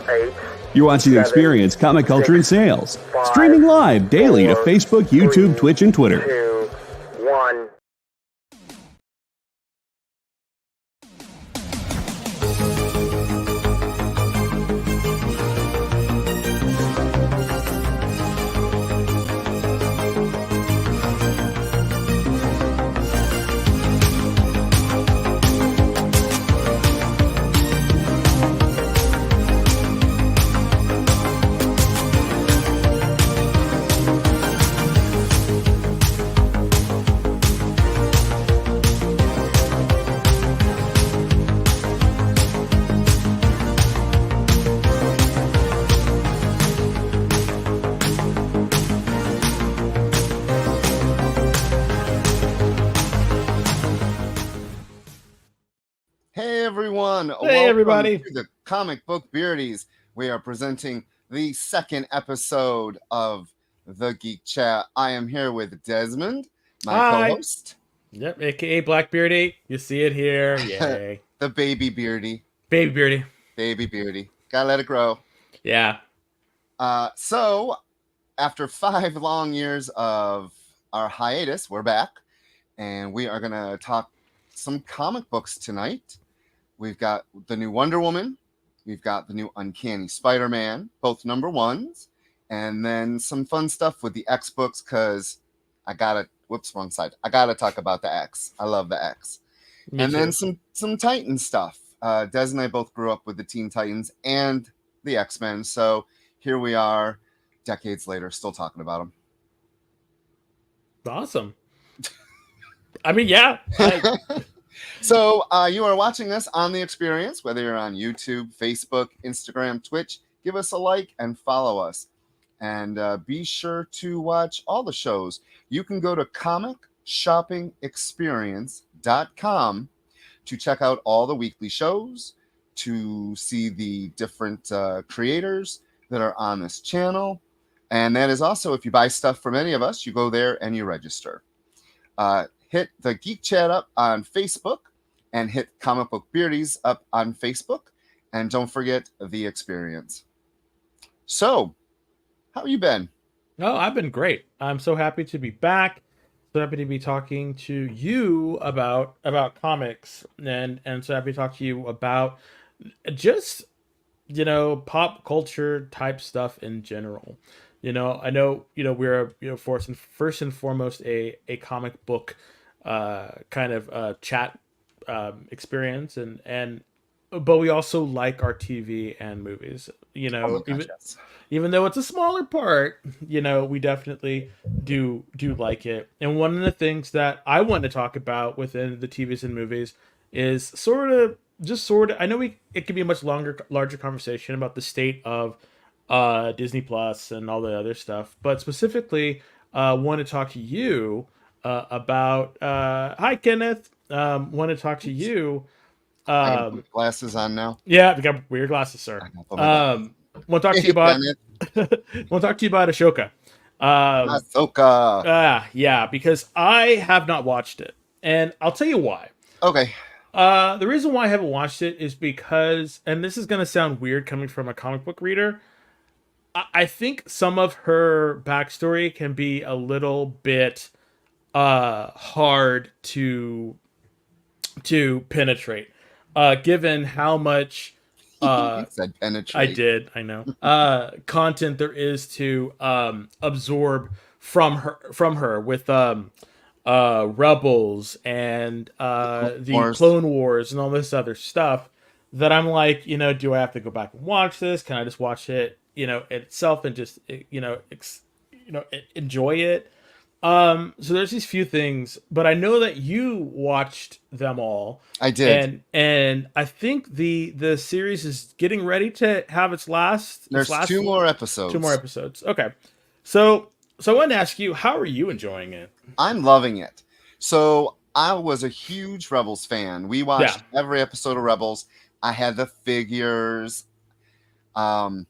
8, You're watching The 7, Experience Comic Culture and 6, Sales. 5, Streaming live daily to 4, Facebook, YouTube, 3, Twitch, and Twitter. 2, 1. Hey everyone! Hey everybody! To the Comic Book Beardies. We are presenting the second episode of the Geek Chat. I am here with Desmond, my co-host. Yep, aka Blackbeardy. You see it here. Yay. The baby Beardy. Baby Beardy. Baby Beardy. Gotta let it grow. Yeah. So, after 5 long years of our hiatus, we're back. And we are going to talk some comic books tonight. We've got the new Wonder Woman. We've got the new Uncanny Spider-Man, both number 1s. And then some fun stuff with the X books, because I got to, wrong side. I got to talk about the X. I love the X. Me and too. then some Titan stuff. Des and I both grew up with the Teen Titans and the X-Men. So here we are, decades later, still talking about them. Awesome. I mean, yeah. So you are watching this on The Experience, whether you're on YouTube, Facebook, Instagram, Twitch. Give us a like and follow us. And be sure to watch all the shows. You can go to comicshoppingexperience.com to check out all the weekly shows, to see the different creators that are on this channel. And that is also, if you buy stuff from any of us, you go there and you register. Hit the Geek Chat up on Facebook and hit Comic Book Beardies up on Facebook. And don't forget The Experience. So, how have you been? Oh, I've been great. I'm so happy to be back. So happy to be talking to you about comics, and so happy to talk to you about just, pop culture type stuff in general. I know, we're, first and foremost a comic book kind of chat experience, and but we also like our TV and movies, Oh my gosh, yes. even though it's a smaller part, we definitely do like it. And one of the things that I want to talk about within the TVs and movies is sort of, I know it could be a much larger conversation about the state of Disney Plus and all the other stuff, but specifically want to talk to you about hi Kenneth, want to talk to you I have my glasses on now. yeah, we got weird glasses, sir. Want to talk to you about want to talk to you about Ashoka. Ahsoka. Yeah, because I have not watched it, and I'll tell you why. Okay. The reason why I haven't watched it is because, and this is going to sound weird coming from a comic book reader, I think some of her backstory can be a little bit hard to penetrate, given how much said penetrate. I did, I know, content there is to absorb from her with Rebels and the Clone Wars and all this other stuff, that I'm like, do I have to go back and watch this? Can I just watch it, itself and just, enjoy it? So there's these few things, but I know that you watched them all. I did. And I think the series is getting ready to have its last. There's two more episodes. Okay. So I wanted to ask you, how are you enjoying it? I'm loving it. So I was a huge Rebels fan. We watched every episode of Rebels. I had the figures. For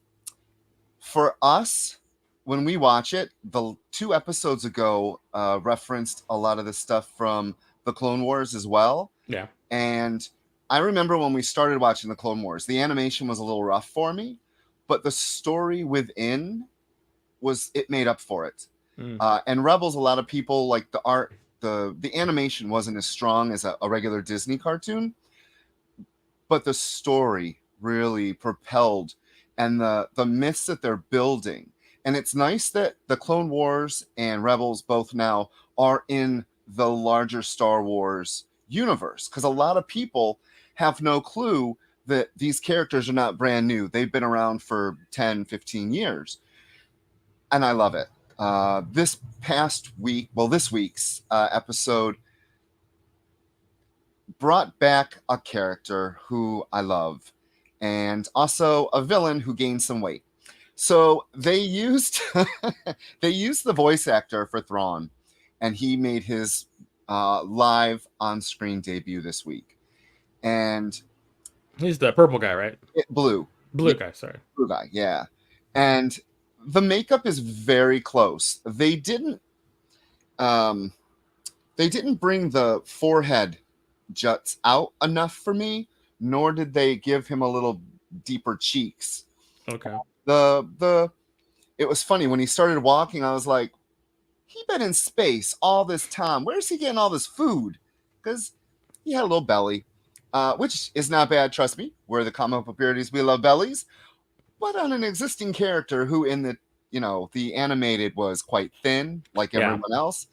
us, when we watch it, the 2 episodes ago referenced a lot of the stuff from the Clone Wars as well. Yeah. And I remember when we started watching the Clone Wars, the animation was a little rough for me, but the story within it made up for it. Mm. And Rebels, a lot of people like the art, the animation wasn't as strong as a regular Disney cartoon, but the story really propelled, and the myths that they're building. And it's nice that the Clone Wars and Rebels both now are in the larger Star Wars universe, because a lot of people have no clue that these characters are not brand new. They've been around for 10, 15 years. And I love it. This week's episode brought back a character who I love, and also a villain who gained some weight. So they used the voice actor for Thrawn, and he made his live on-screen debut this week. And He's the purple guy, right? Blue Guy, sorry. Blue guy, yeah. And the makeup is very close. They didn't bring the forehead juts out enough for me, nor did they give him a little deeper cheeks. Okay. It was funny when he started walking. I was like, he been in space all this time. Where's he getting all this food? Because he had a little belly, which is not bad. Trust me, we're the Comic Book Beardies. We love bellies. But on an existing character who in the animated was quite thin, like everyone else,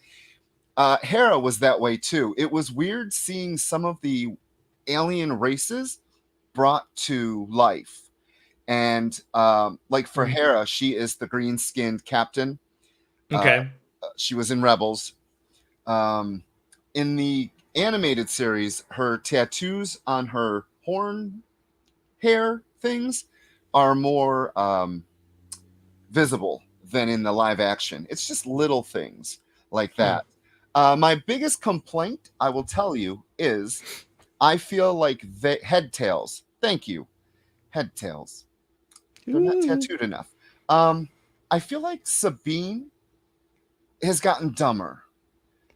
Hera was that way too. It was weird seeing some of the alien races brought to life. And like for Hera, she is the green-skinned captain. Okay. She was in Rebels. In the animated series, her tattoos on her horn hair things are more visible than in the live action. It's just little things like that. My biggest complaint, I will tell you, is I feel like head tails. Thank you. Head tails. They're not tattooed enough. I feel like Sabine has gotten dumber.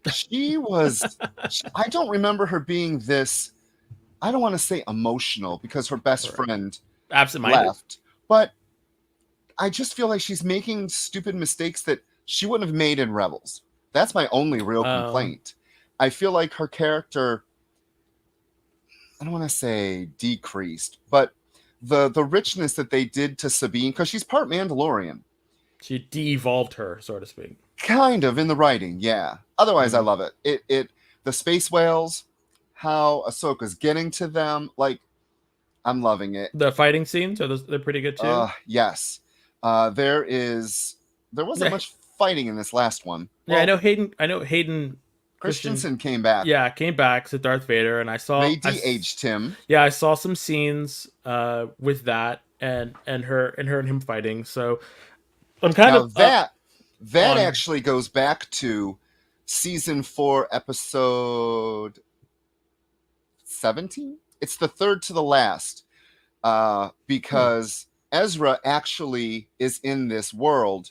I don't remember her being this, I don't want to say emotional, because her best friend left. But I just feel like she's making stupid mistakes that she wouldn't have made in Rebels. That's my only real complaint. I feel like her character, I don't want to say decreased, but the richness that they did to Sabine, because she's part Mandalorian. She de-evolved her, so to speak. Kind of in the writing, yeah. Otherwise, I love it. The space whales, how Ahsoka's getting to them, like, I'm loving it. The fighting scenes they're pretty good too. Yes, there wasn't much fighting in this last one. Well, I know Hayden Christensen came back. Yeah, came back to Darth Vader, and I saw they de-aged him. Yeah, I saw some scenes with that and him fighting. So I'm kind of that actually goes back to season 4, episode 17. It's the third to the last, because Ezra actually is in this world,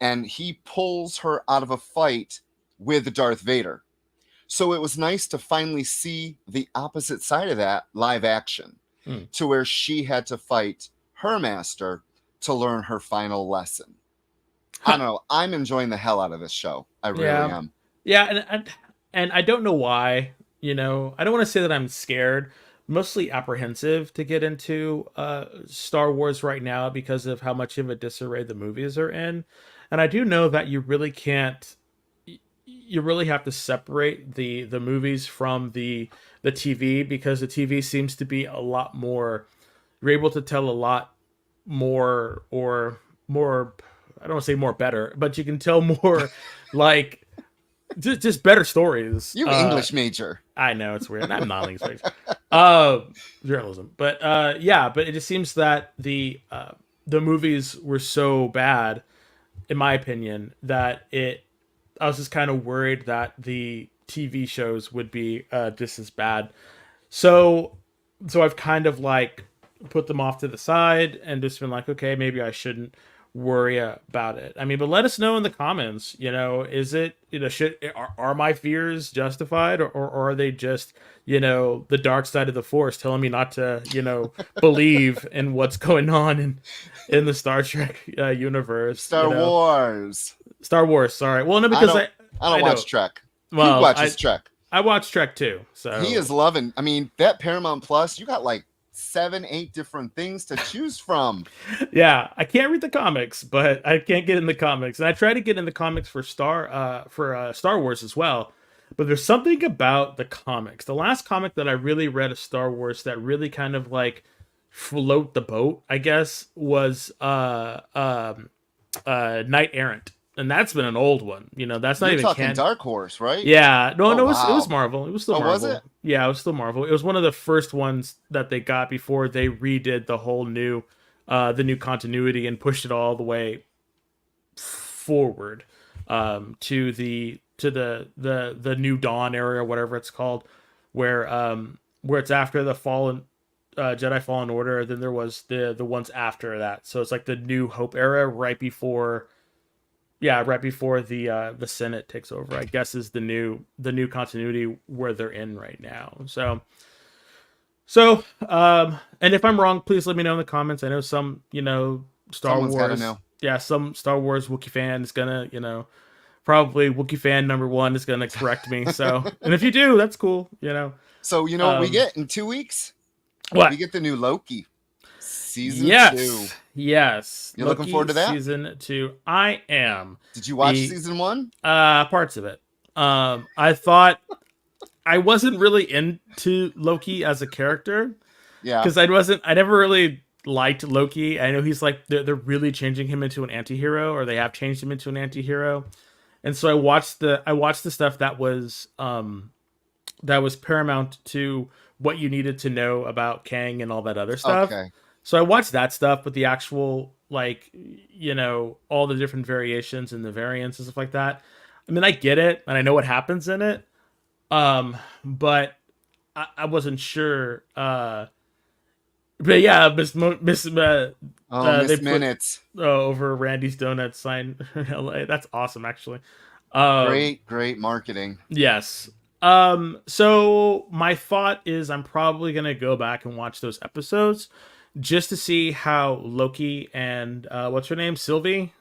and he pulls her out of a fight with Darth Vader. So it was nice to finally see the opposite side of that live action, to where she had to fight her master to learn her final lesson. I don't know. I'm enjoying the hell out of this show. I really am. Yeah, and I don't know why. I don't want to say that I'm scared. Mostly apprehensive to get into Star Wars right now because of how much of a disarray the movies are in. And I do know that you really can't. You really have to separate the movies from the TV, because the TV seems to be a lot more. You're able to tell a lot more, or more. I don't want to say more better, but you can tell more like just better stories. You English major. I know, it's weird. I'm not English major. Journalism. But but it just seems that the movies were so bad, in my opinion, that I was just kind of worried that the TV shows would be just as bad. So I've kind of like put them off to the side and just been like, okay, maybe I shouldn't worry about it. I mean, but let us know in the comments, is it, are my fears justified, or are they just, the dark side of the force telling me not to, believe in what's going on in the Star Trek universe? Star Wars, sorry. Well, no, because I don't watch Trek. Well, he watches Trek. I watch Trek too, so he is loving. I mean, that Paramount Plus, you got like 7-8 different things to choose from. Yeah, I can't read the comics, but I can't get in the comics, and I try to get in the comics for Star Wars as well. But there's something about the comics. The last comic that I really read of Star Wars that really kind of like float the boat, I guess, was Knight Errant. And that's been an old one. That's not You're even talking Dark Horse, right? Yeah. No, it was Marvel. It was still Marvel. Was it? Yeah, it was still Marvel. It was one of the first ones that they got before they redid the whole new the new continuity and pushed it all the way forward to the New Dawn era, or whatever it's called, where it's after the Fallen Jedi Fallen Order, then there was the ones after that. So it's like the New Hope era right before the Senate takes over, I guess, is the new continuity where they're in right now. So, and if I'm wrong, please let me know in the comments. I know some, Someone's gotta know. Yeah, some Star Wars Wookiee fan is gonna, probably Wookiee fan number 1 is gonna correct me. So, and if you do, that's cool. So what we get in 2 weeks? What? We get the new Loki. Season 2. Yes. You're looking forward to that? Season 2. I am. Did you watch season 1? Parts of it. I thought I wasn't really into Loki as a character. Yeah. Because I never really liked Loki. I know he's like, they're really changing him into an anti-hero, or they have changed him into an anti-hero. And so I watched the stuff that was paramount to what you needed to know about Kang and all that other stuff. Okay. So I watched that stuff, but the actual, like, all the different variations and the variants and stuff like that. I mean, I get it, and I know what happens in it, but I wasn't sure. But yeah, Miss Minutes over Randy's Donuts sign in LA. That's awesome, actually. Great marketing. Yes. So my thought is I'm probably gonna go back and watch those episodes, just to see how Loki and what's her name, Sylvie?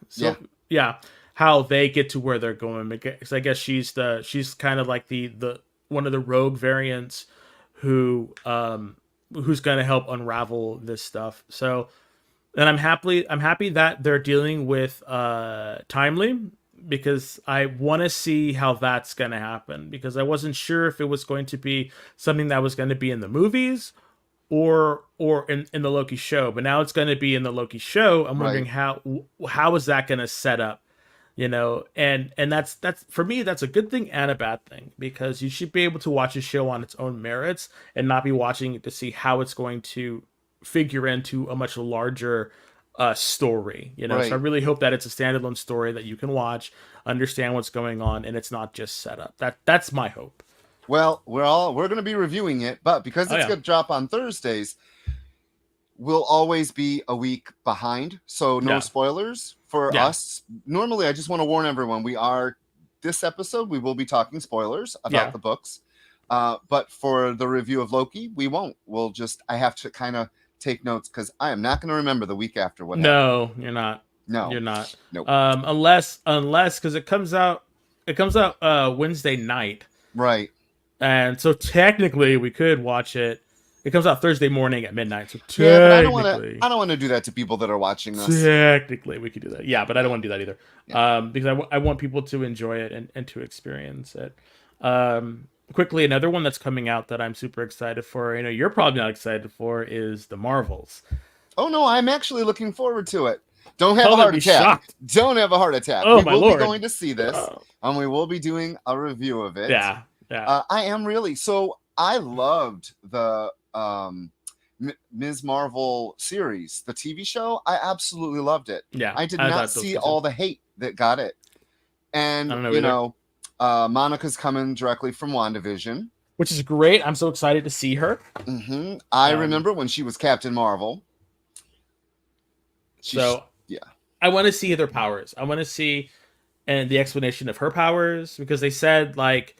Yeah, how they get to where they're going. Because I guess she's kind of like the one of the rogue variants who's going to help unravel this stuff. So, and I'm happy that they're dealing with Timely, because I want to see how that's going to happen, because I wasn't sure if it was going to be something that was going to be in the movies or in the Loki show, but now it's going to be in the Loki show. I'm wondering how is that going to set up, and that's for me, that's a good thing and a bad thing, because you should be able to watch a show on its own merits and not be watching it to see how it's going to figure into a much larger story, So I really hope that it's a standalone story that you can watch, understand what's going on, and it's not just set up. That's my hope. Well, we're going to be reviewing it, but because it's going to drop on Thursdays, we'll always be a week behind. So no spoilers for us. Normally, I just want to warn everyone, this episode, we will be talking spoilers about the books. But for the review of Loki, we won't. I have to kind of take notes, because I am not going to remember the week after what happened. No, you're not. No, you're not. Nope. Unless because it comes out Wednesday night. Right. And so technically we could watch it. It comes out Thursday morning at midnight. So but I don't want to do that to people that are watching us. Technically we could do that. Yeah, but I don't want to do that either. Yeah. Because I want people to enjoy it and to experience it. Quickly, another one that's coming out that I'm super excited for, you're probably not excited for, is the Marvels. Oh no, I'm actually looking forward to it. Don't have a heart attack. Shocked. Don't have a heart attack. Oh, we my will Lord. be going to see this, and we will be doing a review of it. Yeah. I am really. So I loved the Ms. Marvel series, the TV show. I absolutely loved it. Yeah. I did not see all the hate that got it. And, Monica's coming directly from WandaVision, which is great. I'm so excited to see her. Mm-hmm. I remember when she was Captain Marvel. I want to see their powers. I want to see and the explanation of her powers, because they said like,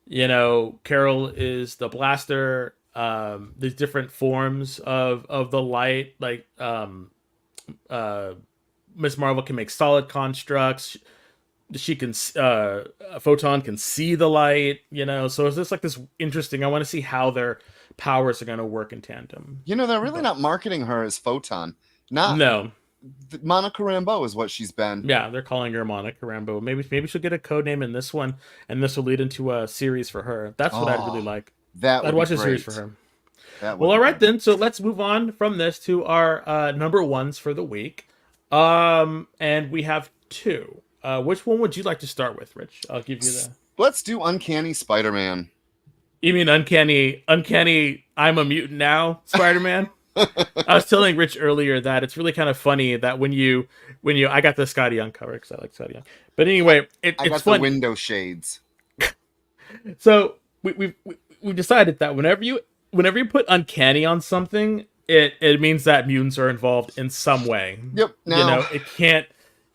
Carol is the blaster. There's different forms of the light, like uh Miss Marvel can make solid constructs. She can a photon can see the light, so it's just like this interesting. I want to see how their powers are going to work in tandem. They're really not marketing her as Photon. No. Monica Rambeau is what she's been. Yeah, they're calling her Monica Rambeau. Maybe she'll get a code name in this one, and this will lead into a series for her. That's what I'd really like. I'd watch a series for her. Well, all right then. So let's move on from this to our number ones for the week. And we have two. Which one would you like to start with, Rich? I'll give you the. Let's do Uncanny Spider-Man. You mean uncanny? I'm a mutant now, Spider-Man. I was telling Rich earlier that it's really kind of funny that when you I got the Scotty Young cover because I like Scotty Young. But anyway, I got it's the funny. window shades. So we decided that whenever you put uncanny on something, it means that mutants are involved in some way. Yep. Now,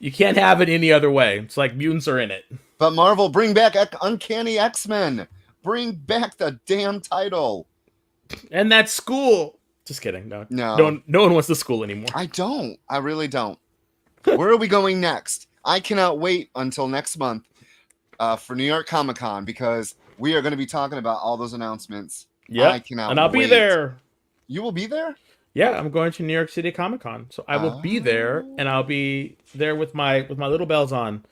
you can't have it any other way. It's like mutants are in it. But Marvel, bring back Uncanny X-Men. Bring back the damn title. And that school. Just kidding. No one wants the school anymore. I don't. I really don't. Where are we going next? I cannot wait until next month for New York Comic Con, because we are going to be talking about all those announcements. Yeah, I cannot and I'll wait. be there. You will be there? Yeah, I'm going to New York City Comic Con, so I will be there, and I'll be there with my little bells on.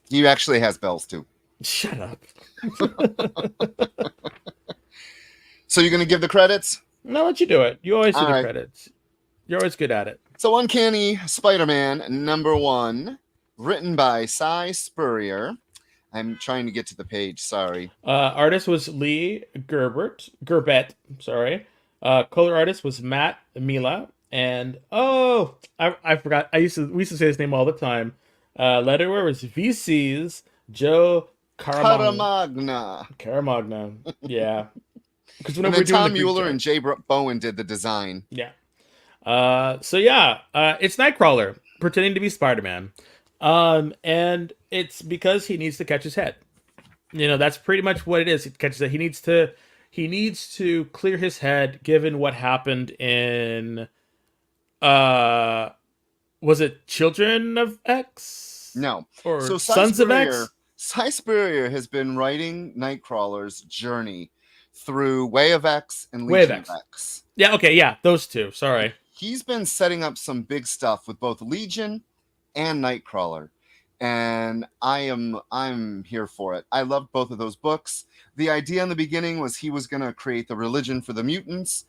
He actually has bells too. Shut up. So you're going to give the credits? No, I'll let you do it. You always do the credits. You're always good at it. So Uncanny Spider-Man number 1, written by Cy Spurrier. I'm trying to get to the page. Sorry. Artist was Lee Gerbet. Sorry. Color artist was Matt Mila. And I forgot. We used to say his name all the time. Letterer was VC's Joe Caramagna. Yeah. Because and then Tom Mueller and Jay Bowen did the design. Yeah. It's Nightcrawler pretending to be Spider-Man. And it's because he needs to catch his head. That's pretty much what it is. He catches it. He needs to clear his head given what happened in was it Children of X? No. Or so Sons of X? Cy Spurrier has been writing Nightcrawler's journey through Way of X and Legion of X. Yeah, okay, yeah, those two. Sorry. He's been setting up some big stuff with both Legion and Nightcrawler, and I'm here for it. I loved both of those books. The idea in the beginning was he was going to create the religion for the mutants,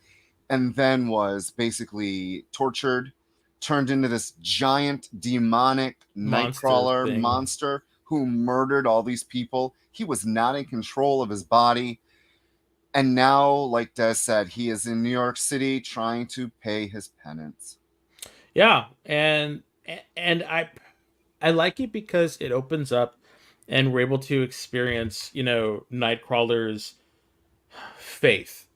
and then was basically tortured, turned into this giant demonic Nightcrawler monster who murdered all these people. He was not in control of his body. And now, like Des said, he is in New York City trying to pay his penance. Yeah, and I like it because it opens up, and we're able to experience, Nightcrawler's faith,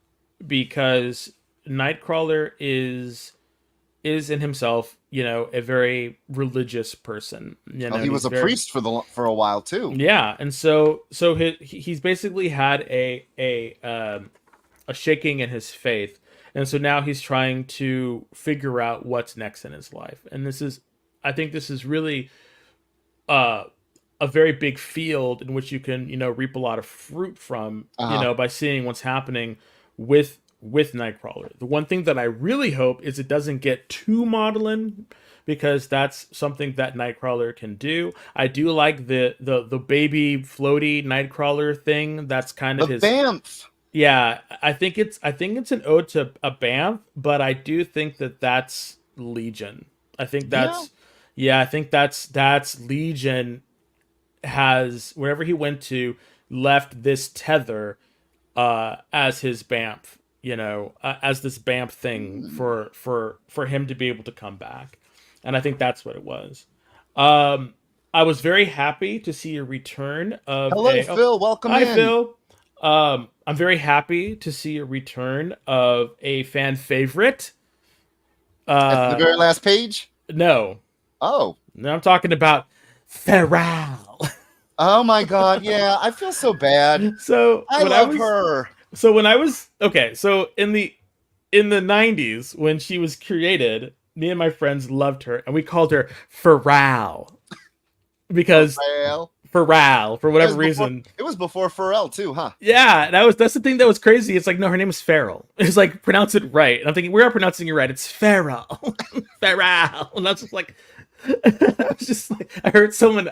because Nightcrawler is in himself, a very religious person. He was a priest for a while too. Yeah, and so he's basically had a shaking in his faith, and so now he's trying to figure out what's next in his life. And I think this is really a very big field in which you can reap a lot of fruit from, by seeing what's happening with Nightcrawler. The one thing that I really hope is it doesn't get too maudlin, because that's something that Nightcrawler can do. I do like the baby floaty Nightcrawler thing. That's kind of his Bamf. Yeah, I think it's an ode to a Bamf, but I do think that's Legion. I think that's Legion has, wherever he went to, left this tether as his Bamf. As this Bamf thing for him to be able to come back. And I think that's what it was. I was very happy to see a return of... Hello, Phil. Welcome in. Hi, Phil. I'm very happy to see a return of a fan favorite. At the very last page? No. Oh. No, I'm talking about Feral. Oh my God, yeah, I feel so bad. So I love her. So when I was okay, so in the 90s when she was created, me and my friends loved her and we called her Feral because Pharrell. Feral for It whatever was before, reason. it was before Pharrell too, huh? Yeah, that's the thing that was crazy. It's like no, her name is Feral. It's like pronounce it right. And I'm thinking we are pronouncing it right. It's Feral. Feral. And I was just like I was just like I heard someone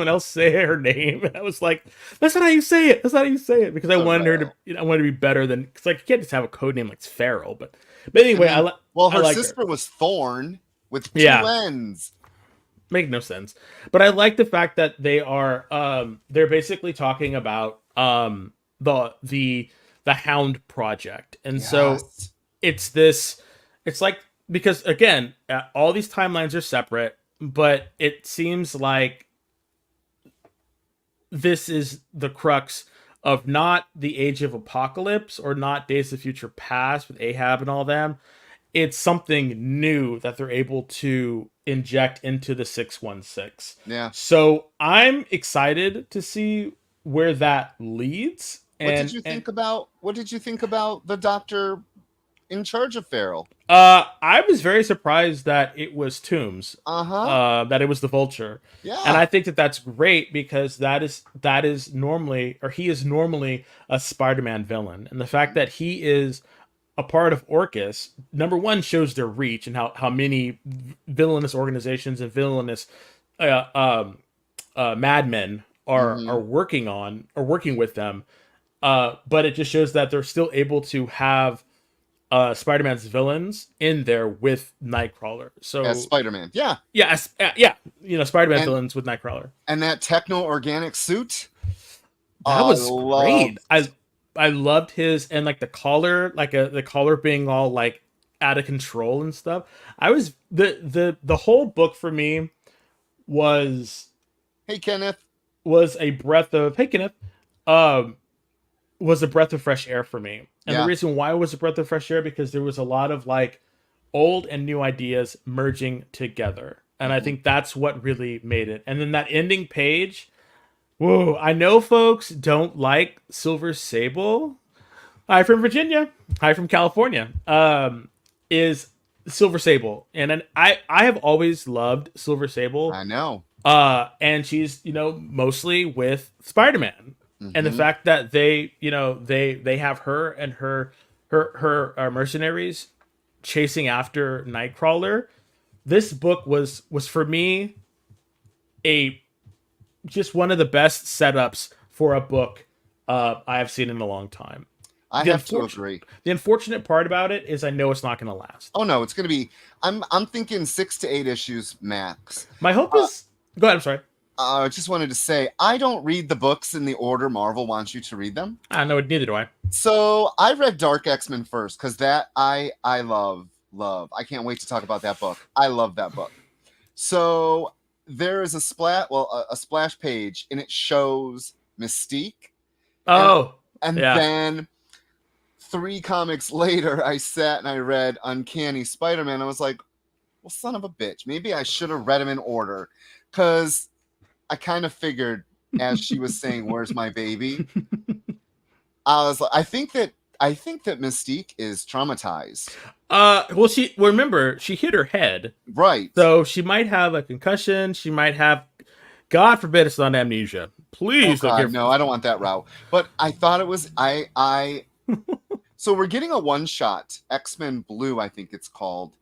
else say her name and I was like that's not how you say it. That's not how you say it because I wanted her to I wanted to be better than cuz like you can't just have a code name like it's Feral, but anyway, And then, I her like sister was Thorn with 2 Yeah. N's. Make no sense. But I like the fact that they're basically talking about the Hound project. And so Yes. it's like because again, all these timelines are separate, but it seems like this is the crux of not the Age of Apocalypse or not Days of Future Past with Ahab and all them. It's something new that they're able to inject into the 616. Yeah. So I'm excited to see where that leads. What did you think about the doctor in charge of Farrell? I was very surprised that it was Toombs. That it was the Vulture. Yeah. And I think that that's great because that is normally, or he is normally a Spider-Man villain. And the fact that he is a part of Orcus, number one, shows their reach and how many villainous organizations and villainous madmen are working with them. But it just shows that they're still able to have Spider-Man's villains in there with Nightcrawler. So as Spider-Man, yeah, yeah, Spider-Man villains with Nightcrawler. And that techno-organic suit, that was great. I loved his and like the collar, the collar being all like out of control and stuff. I was the whole book for me was hey Kenneth was a breath of hey Kenneth was a breath of fresh air for me. And the reason why it was a breath of fresh air because there was a lot of like old and new ideas merging together. And I think that's what really made it. And then that ending page, whoa, I know folks don't like Silver Sable. Hi from Virginia. Hi from California. Is Silver Sable. And then I have always loved Silver Sable. I know. And she's, mostly with Spider-Man. And the fact that they have her and her mercenaries chasing after Nightcrawler. This book was for me just one of the best setups for a book I have seen in a long time. I have to agree. The unfortunate part about it is I know it's not going to last. Oh no, it's going to be. I'm thinking 6 to 8 issues max. My hope is. Go ahead. I'm sorry. I just wanted to say I don't read the books in the order Marvel wants you to read them. I know, neither do I. So I read Dark X-Men first because that I love. I can't wait to talk about that book. I love that book. So there is a splash page and it shows Mystique. Oh, and then 3 comics later, I sat and I read Uncanny Spider-Man. I was like, well, son of a bitch. Maybe I should have read them in order because I kind of figured as she was saying, where's my baby? I was like, I think that Mystique is traumatized. Remember, she hit her head. Right. So she might have a concussion. She might have, God forbid it's not amnesia. Please don't give. No, I don't want that route. But I thought it was, so we're getting a one-shot, X-Men Blue, I think it's called.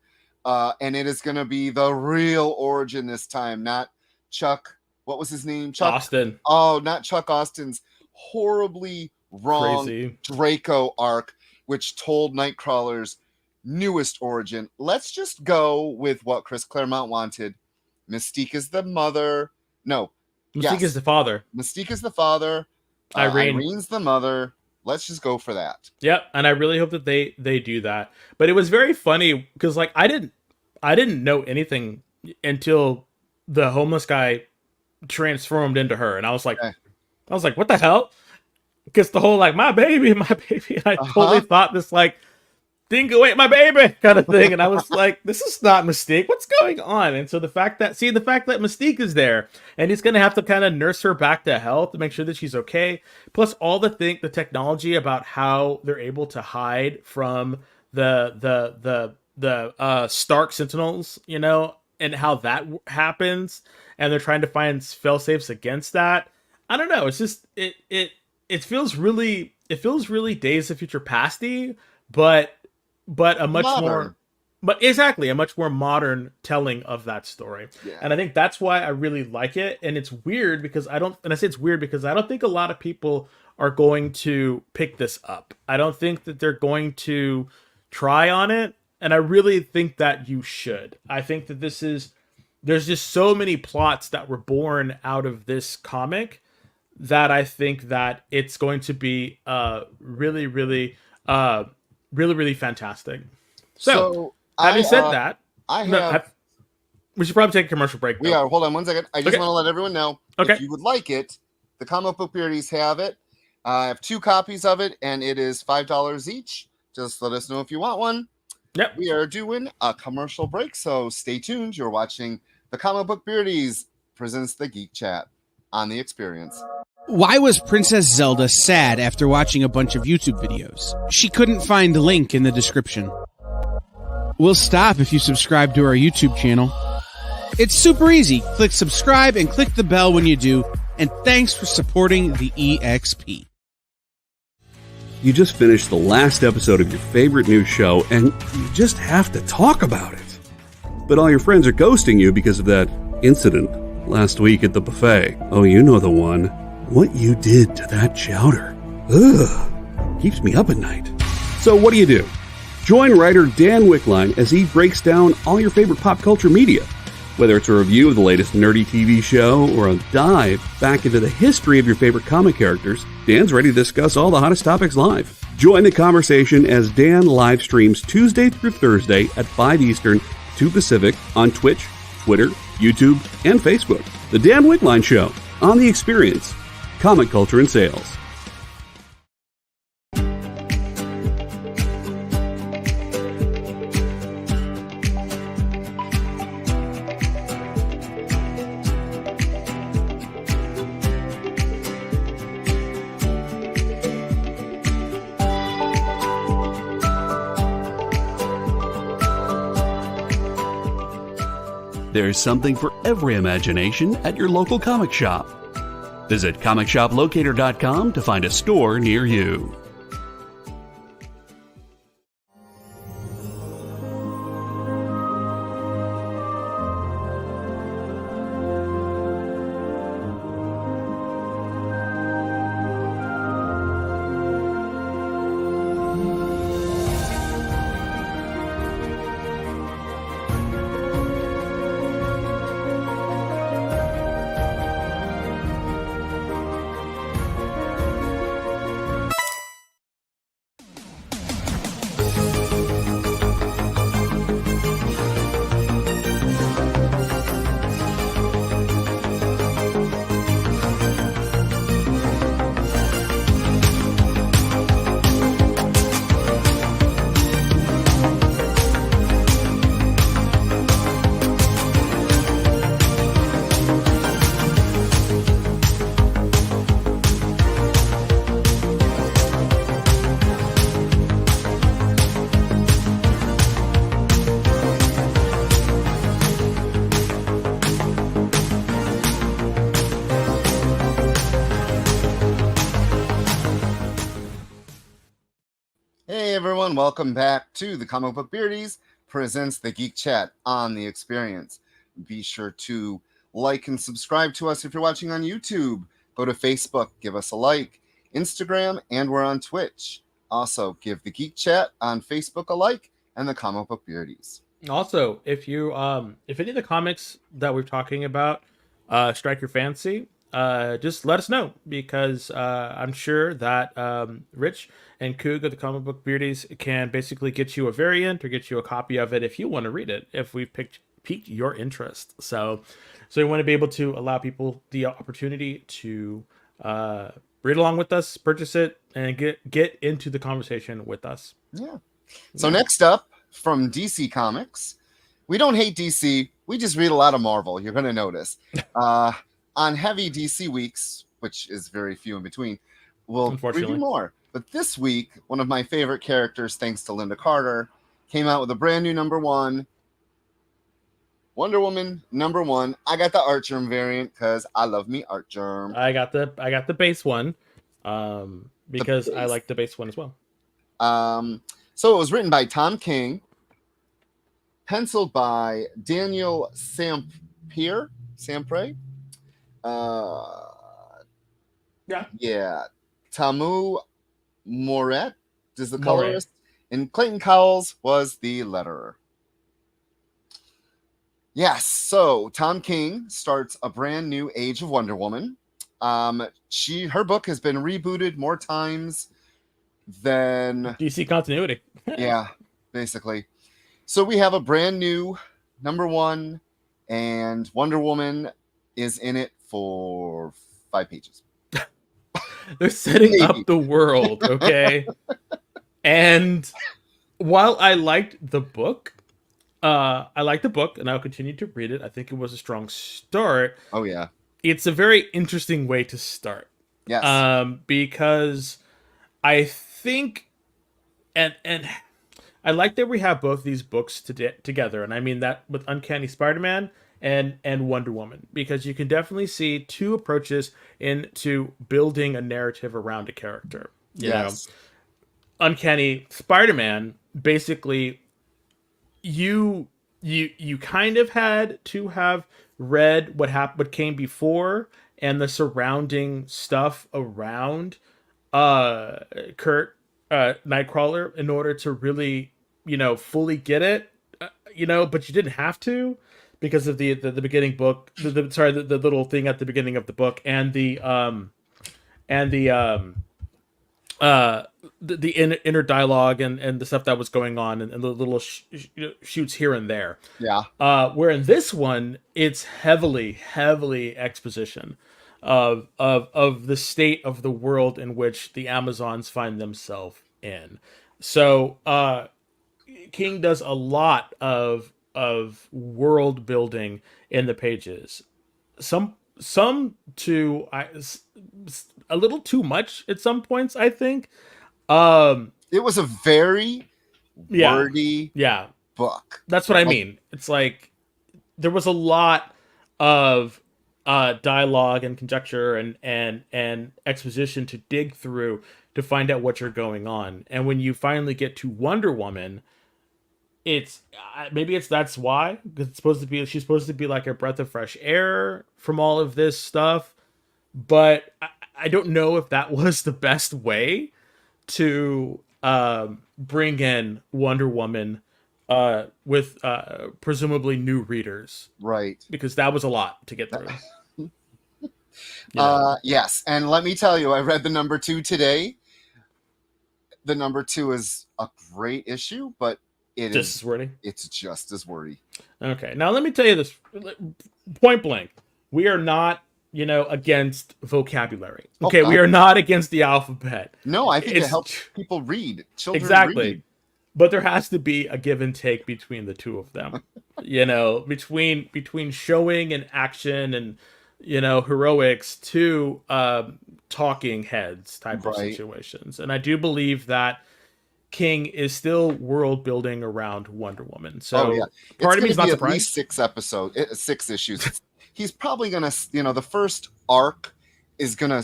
And it is going to be the real origin this time, not Chuck. What was his name? Chuck Austin. Oh, not Chuck Austin's horribly wrong Draco arc, which told Nightcrawler's newest origin. Let's just go with what Chris Claremont wanted. Mystique is the mother. No. Mystique is the father. Mystique is the father. Irene's the mother. Let's just go for that. Yep, and I really hope that they do that. But it was very funny because like I didn't know anything until the homeless guy transformed into her, and I was like, what the hell? Because the whole like my baby, I totally thought this like think away my baby kind of thing. And I was like, this is not Mystique. What's going on? And so the fact that Mystique is there and he's going to have to kind of nurse her back to health to make sure that she's okay. Plus all the technology about how they're able to hide from the Stark Sentinels, you know, and how that happens. And they're trying to find fail safes against that. I don't know. It's just, it feels really Days of Future Pasty, but a much Modern. a much more modern telling of that story. Yeah. And I think that's why I really like it. And it's weird because I don't think a lot of people are going to pick this up. I don't think that they're going to try on it. And I really think that you should. I think that there's just so many plots that were born out of this comic that I think that it's going to be really, really fantastic. So having said that, we should probably take a commercial break. We are. Hold on one second. I just want to let everyone know, if you would like it, the Comic Book Beardies have it. I have 2 copies of it, and it is $5 each. Just let us know if you want one. Yep. We are doing a commercial break, so stay tuned. You're watching the Comic Book Beardies presents the Geek Chat on The Experience. Why was Princess Zelda sad after watching a bunch of YouTube videos? She couldn't find the link in the description. We'll stop if you subscribe to our YouTube channel. It's super easy. Click subscribe and click the bell when you do. And thanks for supporting the EXP. You just finished the last episode of your favorite new show, and you just have to talk about it. But all your friends are ghosting you because of that incident last week at the buffet. Oh, you know the one. What you did to that chowder. Ugh. Keeps me up at night. So what do? Join writer Dan Wickline as he breaks down all your favorite pop culture media. Whether it's a review of the latest nerdy TV show or a dive back into the history of your favorite comic characters, Dan's ready to discuss all the hottest topics live. Join the conversation as Dan live streams Tuesday through Thursday at 5 Eastern, 2 Pacific on Twitch, Twitter, YouTube, and Facebook. The Dan Wickline Show on The Experience. Comic culture and sales. There's something for every imagination at your local comic shop. Visit ComicShopLocator.com to find a store near you. Hey everyone, welcome back to the Comic Book Beardies presents the Geek Chat on The Experience. Be sure to like and subscribe to us if you're watching on YouTube. Go to Facebook, give us a like, Instagram, and we're on Twitch. Also, give the Geek Chat on Facebook a like and the Comic Book Beardies. Also, if any of the comics that we're talking about strike your fancy, just let us know, because I'm sure that Rich and Coog of the Comic Book Beardies can basically get you a variant or get you a copy of it if you want to read it, if we've piqued your interest. So we want to be able to allow people the opportunity to read along with us, purchase it, and get into the conversation with us. Yeah. So Yeah. next up from DC Comics, we don't hate DC. We just read a lot of Marvel. You're going to notice. On heavy DC weeks, which is very few in between, we'll Unfortunately. review more. But this week, one of my favorite characters, thanks to Linda Carter, came out with a brand new #1, Wonder Woman #1. I got the Art Germ variant because I love me Art Germ. I got the base one, because I base. like the base one as well. So it was written by Tom King, penciled by Daniel Sampre. Yeah. Tamu Moret is the colorist, and Clayton Cowles was the letterer. Yes, so Tom King starts a brand new Age of Wonder Woman. Her book has been rebooted more times than DC continuity. yeah, basically. So we have a brand new #1, and Wonder Woman is in it for 5 pages. They're setting Maybe. up the world, okay? And while I liked the book, and I'll continue to read it. I think it was a strong start. Oh yeah. It's a very interesting way to start. Yes. Because I think, and I like that we have both these books together, and I mean that with Uncanny Spider-Man and Wonder Woman, because you can definitely see two approaches into building a narrative around a character. You know, Uncanny Spider-Man, basically, you kind of had to have read what came before and the surrounding stuff around Kurt Nightcrawler in order to really, fully get it, but you didn't have to, because of the beginning book, the little thing at the beginning of the book, and the inner dialogue and the stuff that was going on, and the little shoots here and there. Yeah. Where in this one, it's heavily exposition of the state of the world in which the Amazons find themselves in. So King does a lot of world building in the pages. Some to a little too much at some points, I think. It was a very wordy book. That's what I mean. It's like there was a lot of dialogue and conjecture and exposition to dig through to find out what you're going on. And when you finally get to Wonder Woman, it's that's why, because she's supposed to be like a breath of fresh air from all of this stuff. But I don't know if that was the best way to bring in Wonder Woman with presumably new readers, right? Because that was a lot to get through. Yes, and let me tell you, I read the #2 today. The #2 is a great issue, but it's just as wordy. Okay, now let me tell you this point blank: we are not, against vocabulary. Okay, we are not against the alphabet. No, I think it helps people read. Children exactly. read. But there has to be a give and take between the two of them. Between showing and action and heroics to talking heads type of situations. And I do believe that King is still world building around Wonder Woman. So part of me is not surprised. At least 6 issues. He's probably gonna, the first arc is gonna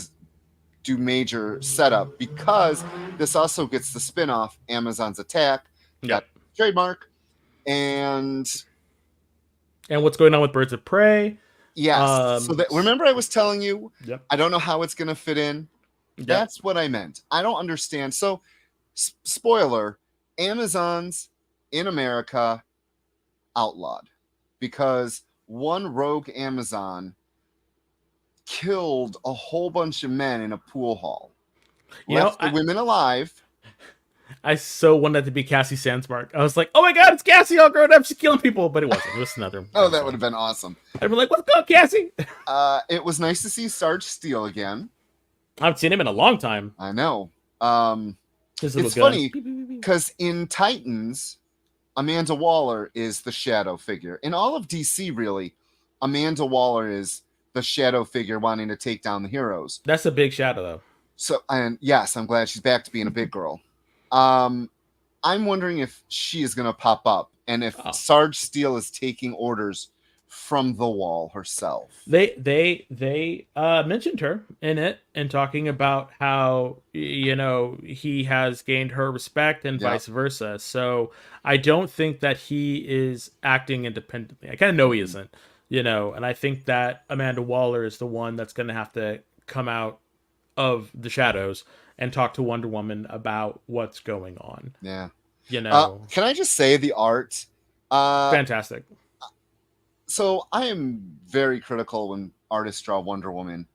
do major setup, because this also gets the spin-off Amazon's Attack, trademark, and what's going on with Birds of Prey. Yes. So remember I was telling you, I don't know how it's going to fit in. That's what I meant. I don't understand. So, spoiler, Amazons in America outlawed because one rogue Amazon killed a whole bunch of men in a pool hall. Left the women alive. I so wanted to be Cassie Sandsmark. I was like, oh my god, it's Cassie all grown up. She's killing people. But it wasn't. It was another. Oh, that would have been awesome. I'd be like, let's go, Cassie. It was nice to see Sarge Steele again. I haven't seen him in a long time. I know. It's funny. because in Titans, Amanda Waller is the shadow figure. In all of DC, really, Amanda Waller is the shadow figure wanting to take down the heroes. That's a big shadow, though. So, and yes, I'm glad she's back to being a big girl. I'm wondering if she is going to pop up and if Sarge Steele is taking orders from the Wall herself. They mentioned her in it and talking about how, he has gained her respect and vice versa. So I don't think that he is acting independently. I kind of know he isn't, and I think that Amanda Waller is the one that's going to have to come out of the shadows and talk to Wonder Woman about what's going on. Yeah. Can I just say the art? Fantastic. So I am very critical when artists draw Wonder Woman.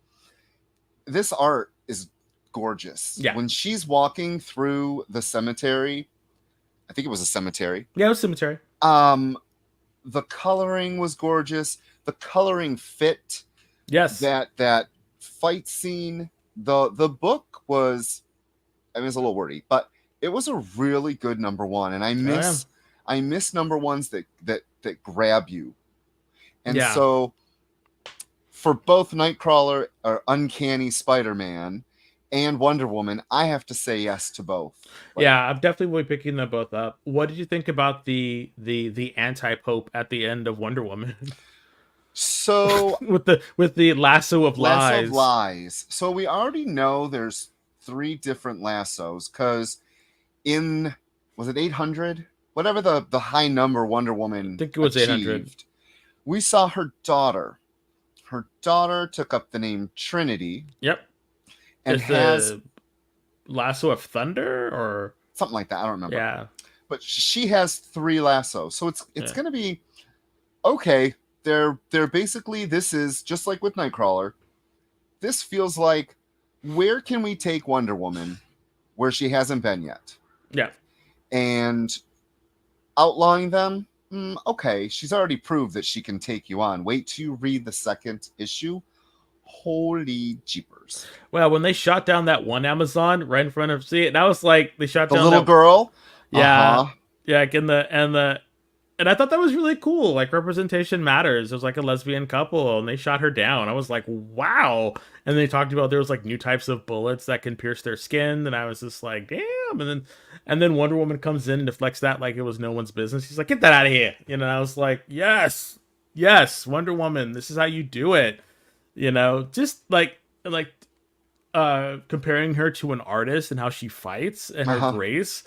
This art is gorgeous. Yeah. When she's walking through the cemetery, I think it was a cemetery. Yeah, it was cemetery. The coloring was gorgeous. The coloring fit. Yes. That fight scene. The book was, it's a little wordy, but it was a really good number one. And I miss number ones that grab you. And so for both Nightcrawler or Uncanny Spider-Man and Wonder Woman, I have to say yes to both. I'm definitely picking them both up. What did you think about the anti-Pope at the end of Wonder Woman? So with the lasso of lies. So we already know there's 3 different lassos because was it 800? Whatever the high number Wonder Woman I think it was achieved, 800. We saw her daughter. Her daughter took up the name Trinity. Yep. And has the lasso of thunder or something like that. I don't remember. Yeah. But she has 3 lassos. So it's going to be okay. They're basically, this is just like with Nightcrawler. This feels like, where can we take Wonder Woman where she hasn't been yet? Yeah. And outlawing them, okay, she's already proved that she can take you on. Wait till you read the 2nd issue. Holy jeepers. Well, when they shot down that one Amazon right in front of that was like they shot the down little girl. Yeah. Yeah, and I thought that was really cool. Like, representation matters. It was like a lesbian couple, and they shot her down. I was like, wow. And they talked about there was like new types of bullets that can pierce their skin, and I was just like, damn. And then Wonder Woman comes in and deflects that like it was no one's business. He's like, get that out of here. I was like, yes, Wonder Woman. This is how you do it. Just like comparing her to an artist and how she fights and her grace.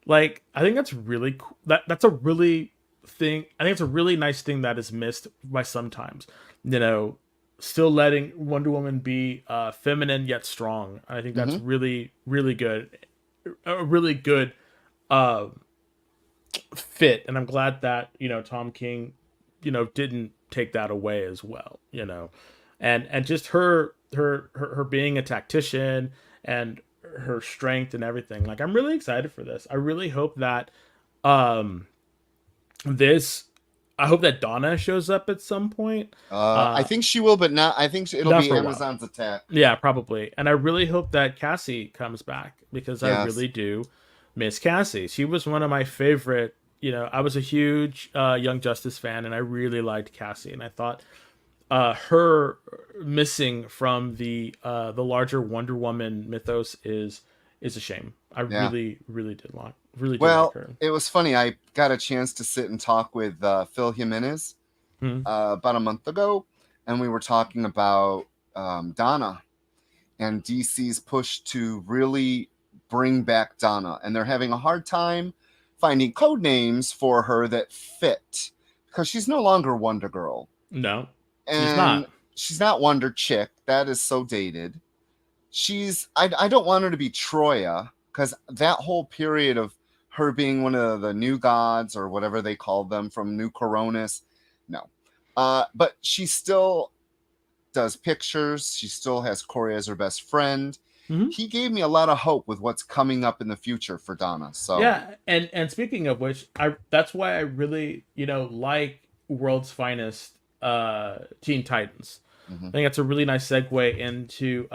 Like, I think that's really cool. That's a really thing. I think it's a really nice thing that is missed by sometimes. Still letting Wonder Woman be feminine yet strong. I think that's really, really good. A really good fit, and I'm glad that Tom King didn't take that away as well. And just her being a tactician and her strength and everything. Like, I'm really excited for this. I really hope that I hope that Donna shows up at some point. I think she will, but not. I think it'll be Amazon's attack. Yeah, probably. And I really hope that Cassie comes back because I really do miss Cassie. She was one of my favorite. I was a huge Young Justice fan, and I really liked Cassie. And I thought her missing from the larger Wonder Woman mythos is a shame. I really did like. Like her. It was funny. I got a chance to sit and talk with Phil Jimenez about a month ago, and we were talking about Donna and DC's push to really bring back Donna, and they're having a hard time finding code names for her that fit because she's no longer Wonder Girl. No, and she's not. She's not Wonder Chick. That is so dated. I don't want her to be Troya because that whole period of her being one of the new gods or whatever they called them from New Coronis. No. But she still does pictures. She still has Corey as her best friend. He gave me a lot of hope with what's coming up in the future for Donna. So yeah, and speaking of which, that's why I really, like World's Finest Teen Titans. I think that's a really nice segue into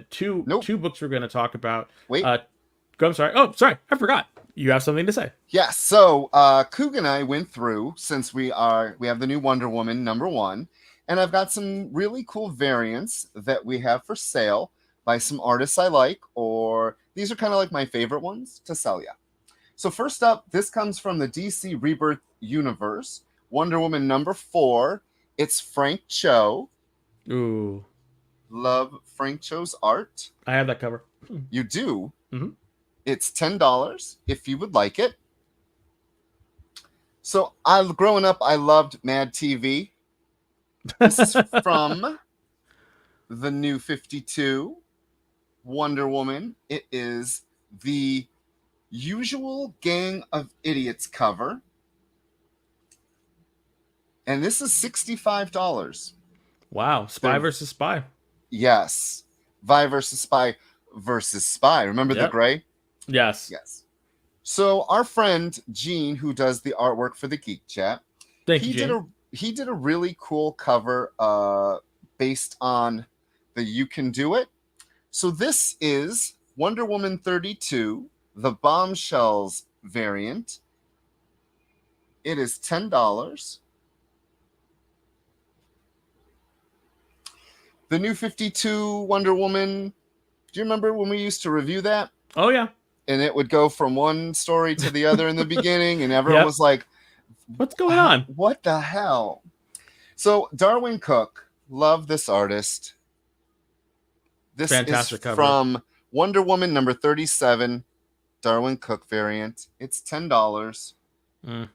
two books we're going to talk about. Wait. I'm sorry. Oh, sorry. I forgot. You have something to say. Yes. So Coog and I went through, since we have the new Wonder Woman #1, and I've got some really cool variants that we have for sale by some artists I like, or these are kind of like my favorite ones to sell you. So first up, this comes from the DC Rebirth universe, Wonder Woman #4. It's Frank Cho. Ooh. Love Frank Cho's art. I have that cover. You do? Mm-hmm. It's $10 if you would like it. So growing up, I loved Mad TV. This is from the New 52 Wonder Woman. It is the Usual Gang of Idiots cover. And this is $65. Wow. Spy versus Spy. Yes. Vi versus Spy versus Spy. Remember the gray? Yes. Yes. So our friend Gene, who does the artwork for the Geek Chat, Thank you, Gene. He did a really cool cover based on the You Can Do It. So this is Wonder Woman 32, the Bombshells variant. It is $10. The New 52 Wonder Woman. Do you remember when we used to review that? Oh, yeah. And it would go from one story to the other in the beginning, and everyone was like, what's going on? What the hell? So Darwin Cook, love this artist. This Fantastic is cover. From Wonder Woman #37, Darwin Cook variant. It's $10. Mm.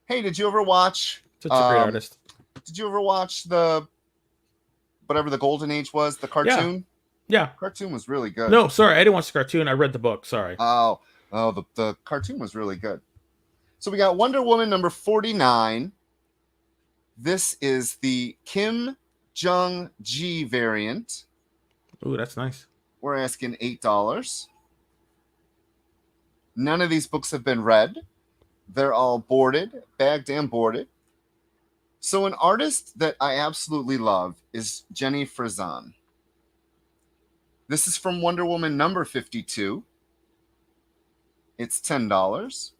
Hey, did you ever watch? Such a great artist. Did you ever watch whatever the Golden Age was, the cartoon? Yeah. Cartoon was really good. No, sorry, I didn't watch the cartoon. I read the book. Sorry. The cartoon was really good. So we got Wonder Woman #49. This is the Kim Jung-ji variant. Ooh, that's nice. We're asking $8. None of these books have been read. They're all boarded, bagged and boarded. So an artist that I absolutely love is Jenny Frison. This is from Wonder Woman #52. It's $10.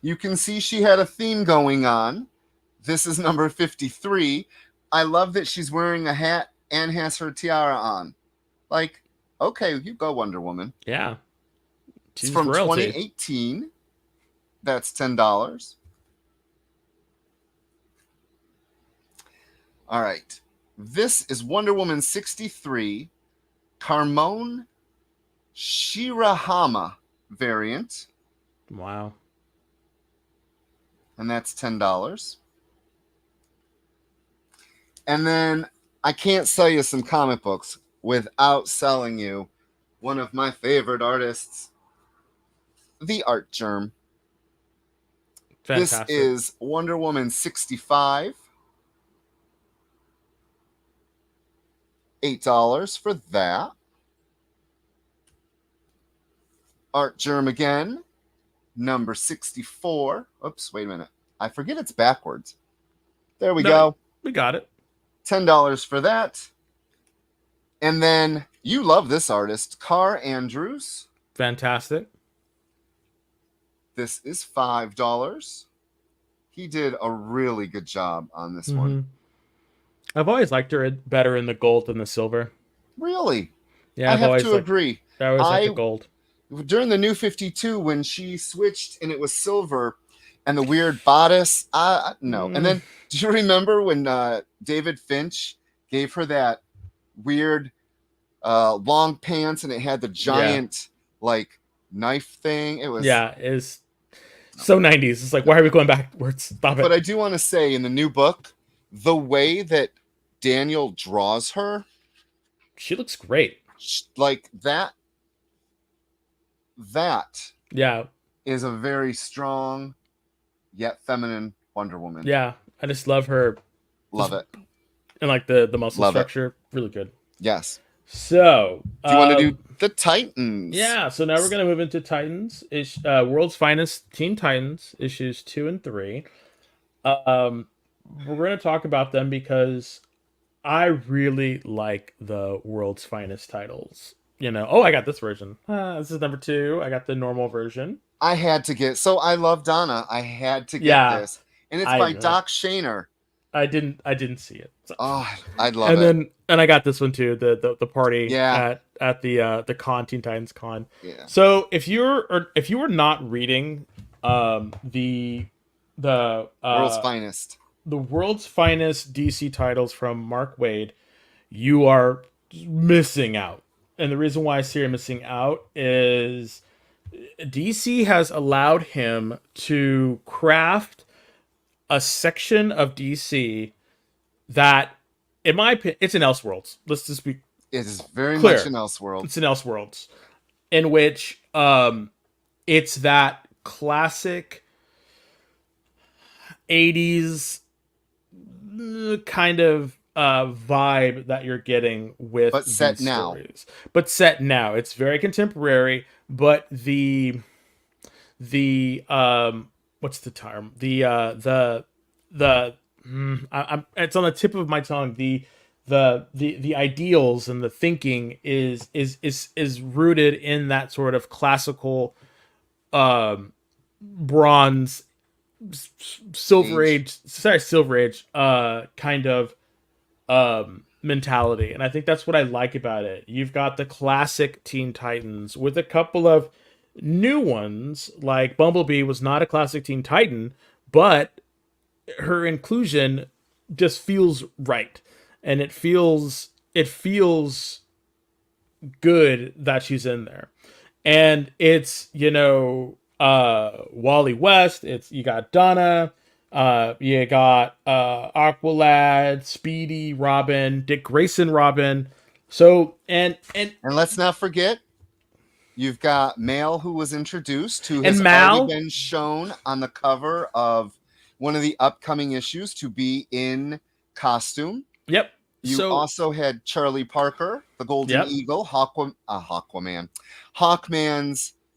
You can see she had a theme going on. This is #53. I love that she's wearing a hat and has her tiara on. Like, okay, you go, Wonder Woman. Yeah. It's from royalty. 2018. That's $10. All right. This is Wonder Woman 63, Carmone Shirahama variant. Wow. And that's $10. And then I can't sell you some comic books without selling you one of my favorite artists, the Art Germ. Fantastic. This is Wonder Woman 65. $8 for that. Art Germ again, #64. Oops, wait a minute. I forget it's backwards. There we go. We got it. $10 for that. And then you love this artist, Carr Andrews. Fantastic. This is $5. He did a really good job on this one. I've always liked her better in the gold than the silver. Really? Yeah, I have to agree. I always liked the gold. During the New 52, when she switched and it was silver and the weird bodice, no. And then, do you remember when David Finch gave her that weird long pants and it had the giant knife thing? It was so 90s. It's like, why are we going backwards? Stop it. But I do want to say, in the new book, the way that Daniel draws her, she looks great. Like that is a very strong yet feminine Wonder Woman. Yeah, I just love her. Love it. And like the muscle Love structure. It. Really good. Yes. So do you want to do the Titans? Yeah, so now we're going to move into Titans. World's Finest Teen Titans, issues 2 and 3. We're going to talk about them because I really like the World's Finest titles. oh, I got this version. This is number 2. I got the normal version. I had to get. So I love Donna. I had to get Yeah, this, and it's I by know. Doc Shaner. I didn't see it. So. Oh, I love And it. then I got this one too. The party Yeah. at the con, Teen Titans Con. Yeah. So if you were not reading the World's Finest. the world's finest DC titles from Mark Waid, you are missing out. And the reason why I say you're missing out is DC has allowed him to craft a section of DC that, in my opinion, it's an Elseworlds. Let's just be It is very clear. much an Elseworld. It's an Elseworlds, in which it's that classic 80s kind of vibe that you're getting with But set these now. stories. But set now. It's very contemporary, but the what's the term? It's on the tip of my tongue. The ideals and the thinking is rooted in that sort of classical bronze silver age kind of mentality. And I think that's what I like about it. You've got the classic Teen Titans with a couple of new ones, like Bumblebee was not a classic Teen Titan, but her inclusion just feels right. And it feels good that she's in there. And it's, Wally West, you got Donna, you got Aqualad, Speedy, Robin, Dick Grayson, Robin. So and let's not forget, you've got Mal, who was introduced, who And has Mal- already been shown on the cover of one of the upcoming issues to be in costume. Yep. You also had Charlie Parker, the Golden Eagle, Hawkman's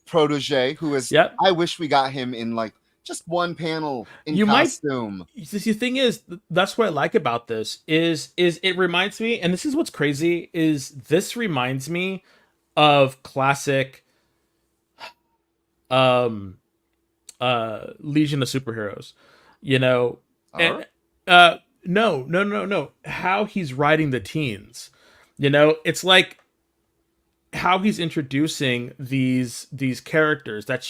protege, who is. Yep. I wish we got him in like just one panel in costume. The thing is, that's what I like about this is it reminds me, and this is what's crazy, is this reminds me of classic Legion of Superheroes. And, no. How he's writing the teens. It's like how he's introducing these characters that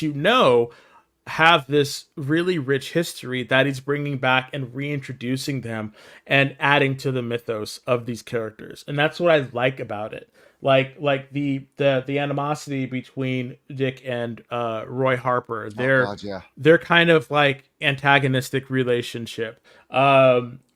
have this really rich history that he's bringing back and reintroducing them and adding to the mythos of these characters. And that's what I like about it. Like the animosity between Dick and Roy Harper. They're kind of like antagonistic relationship.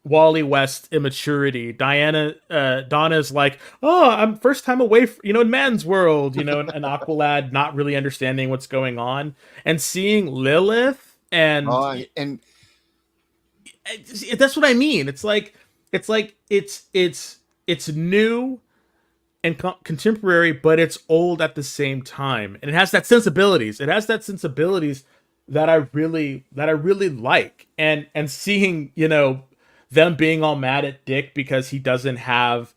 Wally West immaturity. Donna's like, oh, I'm first time away in man's world, and Aqualad not really understanding what's going on, and seeing Lilith and that's what I mean. It's new and contemporary, but it's old at the same time, and it has that sensibilities. That I really like, and seeing them being all mad at Dick because he doesn't have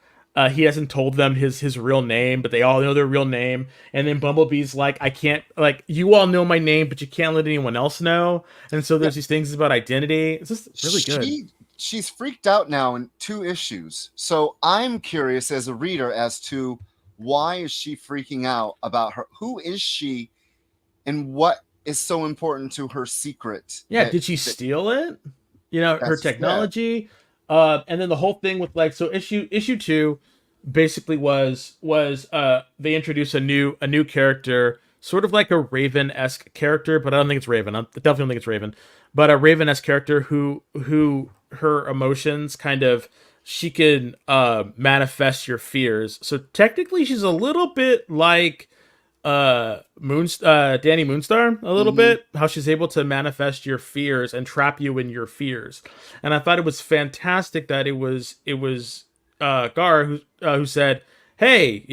he hasn't told them his real name, but they all know their real name. And then Bumblebee's like, I can't, like, you all know my name, but you can't let anyone else know. And so there's these things about identity. It's just really good. She's freaked out now in 2 issues. So I'm curious as a reader as to why is she freaking out about her? Who is she, and what is so important to her secret? Yeah, did she steal it? Her technology. And then the whole thing with issue 2 basically was they introduced a new character, sort of like a Raven-esque character, but I don't think it's Raven. I definitely don't think it's Raven, but a Raven-esque character who her emotions kind of, she can manifest your fears. So technically she's a little bit like Danny Moonstar a little bit, how she's able to manifest your fears and trap you in your fears. And I thought it was fantastic that it was Gar who said, hey,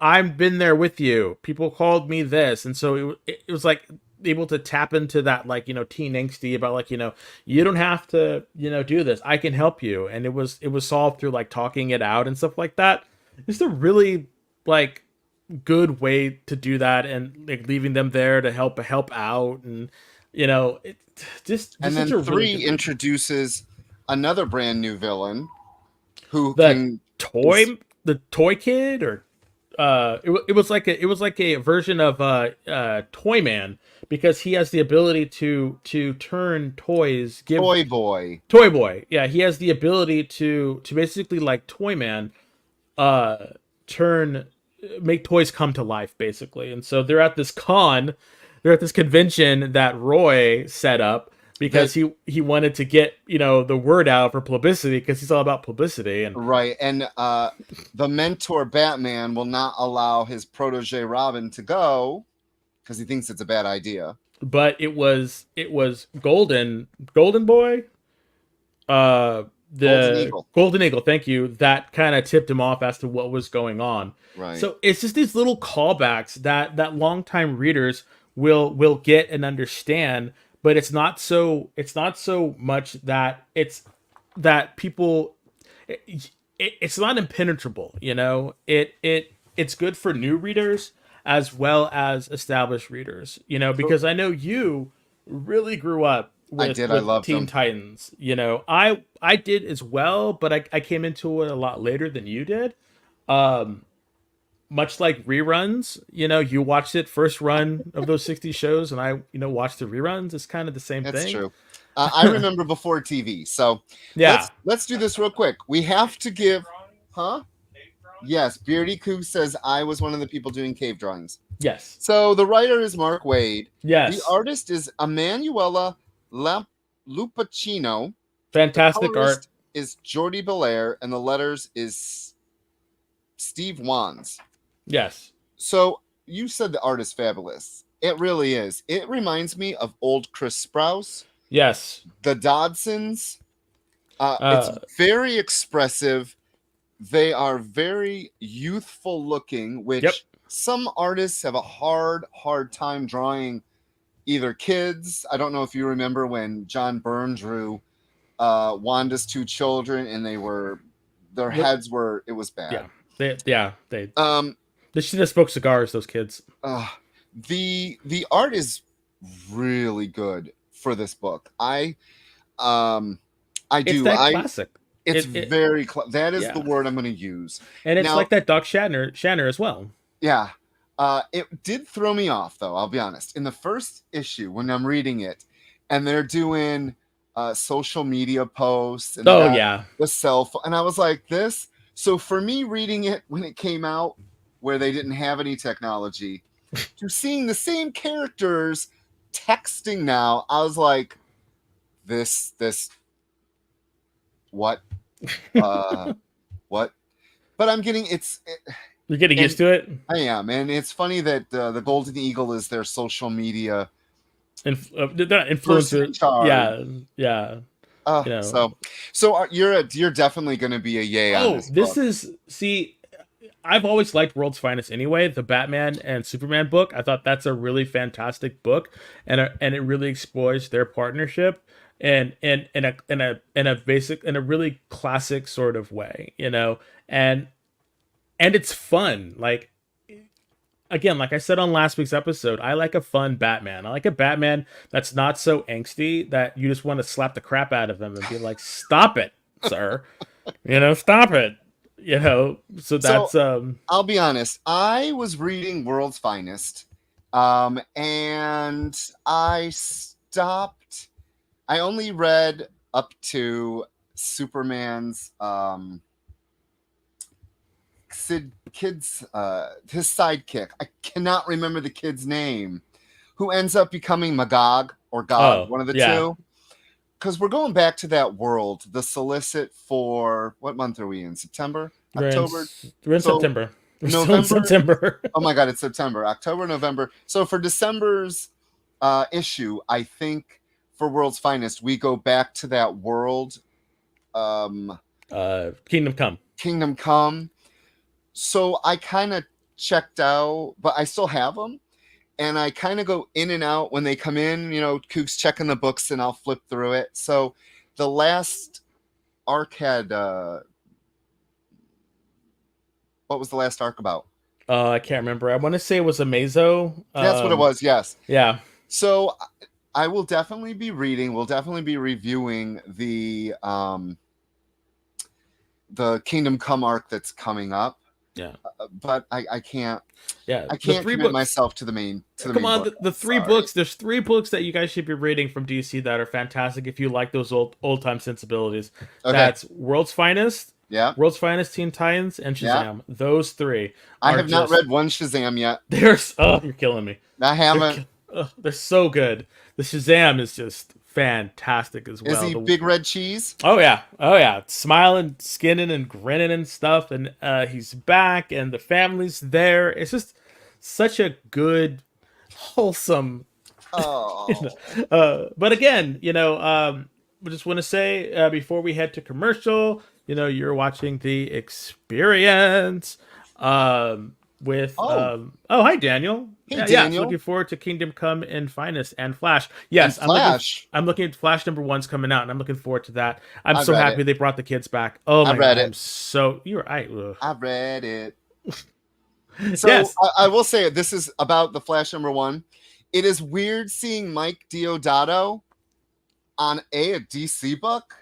I've been there with you, people called me this. And so it was like able to tap into that, like, teen angsty about, like, you don't have to do this, I can help you. And it was solved through like talking it out and stuff like that. It's a really like good way to do that, and like leaving them there to help out, and just And such then a really 3 good read. introduces another brand new villain who The can is toy kid, or it was like a version of Toy Man, because he has the ability to turn toys, give Toy Boy. Toy Boy. Yeah, he has the ability to basically, like Toy Man, uh turn make toys come to life, basically. And so they're at this convention that Roy set up, That because he wanted to get the word out for publicity, because he's all about publicity. And right, and the mentor Batman will not allow his protege Robin to go because he thinks it's a bad idea. but it was Golden Boy, uh Golden the Eagle. Golden Eagle, thank you, that kind of tipped him off as to what was going on. Right. So it's just these little callbacks that longtime readers will get and understand, but it's not so much that people, it's not impenetrable. It's good for new readers as well as established readers. Because I know you really grew up I with did. I loved Teen them. Titans. I did as well, but I came into it a lot later than you did. Um, Much like reruns, you watched it first run of those 60 shows, and I watched the reruns. It's kind of the same That's thing. true. I remember before TV. So Yeah. let's do this real quick. We have to give, huh? Yes, Beardy Coo says I was one of the people doing cave drawings. Yes. So the writer is Mark Waid. Yes. The artist is Emanuela Lupacino. Fantastic art. Colorist is Jordi Belair, and the letters is Steve Wands. Yes. So you said the art is fabulous. It really is. It reminds me of old Chris Sprouse, Yes. the Dodsons. It's very expressive. They are very youthful looking, which Yep. some artists have a hard time drawing either kids. I don't know if you remember when John Byrne drew Wanda's 2 children, and their heads were, it was bad. They should have spoke cigars, those kids. The art is really good for this book. I It's do. that classic. It's very that is Yeah. the word I'm going to use. And it's Now- like that Doc Shanner as well. Yeah. It did throw me off, though, I'll be honest. In the first issue, when I'm reading it, and they're doing social media posts, and Oh, yeah. the cell phone, and I was like, this. So for me, reading it when it came out, where they didn't have any technology, to seeing the same characters texting now, I was like, this, what, what? But I'm getting You're getting used to it. I am, and it's funny that the Golden Eagle is their social media They're not person in influencer. charge. Yeah. So you're definitely going to be a yay on this book. I've always liked World's Finest anyway. The Batman and Superman book, I thought that's a really fantastic book, and it really explores their partnership and in a really classic sort of way, and it's fun. Like, again, like I said on last week's episode, I like a fun Batman. I like a Batman that's not so angsty that you just want to slap the crap out of him and be like, "Stop it, sir!" Stop it. So that's I'll be honest. I was reading World's Finest, and I stopped. I only read up to Superman's his sidekick. I cannot remember the kid's name, who ends up becoming Magog or God, one of the two. Because we're going back to that world, the solicit for, what month are we in? September? October? We're in September. November? Oh my God, it's September. October, November. So for December's issue, I think for World's Finest, we go back to that world. Kingdom Come. So I kind of checked out, but I still have them. And I kind of go in and out when they come in, Kook's checking the books and I'll flip through it. So the last arc had, what was the last arc about? I can't remember. I want to say it was Amazo. That's what it was. Yes. Yeah. So I will definitely be reading. We'll definitely be reviewing the Kingdom Come arc that's coming up. Yeah. But I can't. Yeah. I can't commit myself to the main. Come on, the three books. There's 3 books that you guys should be reading from DC that are fantastic if you like those old time sensibilities. Okay. That's World's Finest. Yeah. World's Finest, Teen Titans, and Shazam. Yeah. Those 3. I have not read one Shazam yet. You're killing me. I haven't. They're so good. The Shazam is just fantastic as well. Is he big red cheese? Oh yeah, smiling, skinning, and grinning and stuff. And he's back, and the family's there. It's just such a good, wholesome. Oh. But again, we just want to say before we head to commercial, you're watching The Experience. With hi Daniel. Hey, Daniel. Yeah, looking forward to Kingdom Come in Finest and Flash. Yes, and Flash. I'm looking at Flash #1's coming out, and I'm looking forward to that. I'm so happy they brought the kids back. Oh my god, I read it. So yes. I will say this is about the Flash #1. It is weird seeing Mike Deodato on a DC book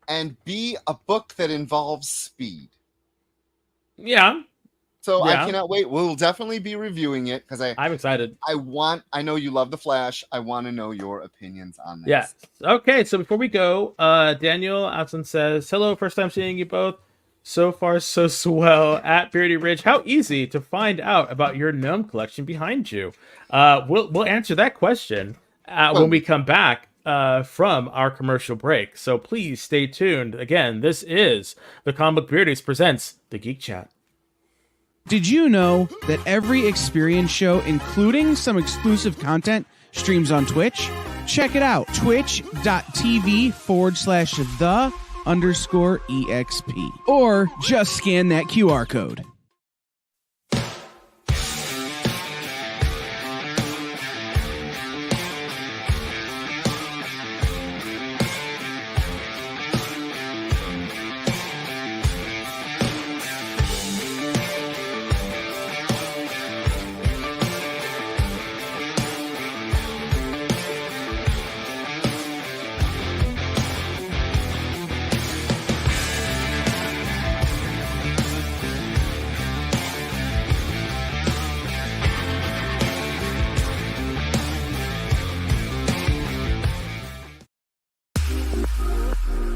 and B, a book that involves speed. Yeah. So I cannot wait. We'll definitely be reviewing it because I'm excited. I know you love the Flash. I want to know your opinions on this. Yes. Okay. So before we go, Daniel Outson says, "Hello, first time seeing you both. So far, so swell at Beardy Ridge. How easy to find out about your gnome collection behind you?" We'll answer that question when we come back from our commercial break. So please stay tuned. Again, this is the Comic Book Beardies presents the Geek Chat. Did you know that every Experience show, including some exclusive content, streams on Twitch? Check it out, twitch.tv/the_EXP. Or just scan that QR code.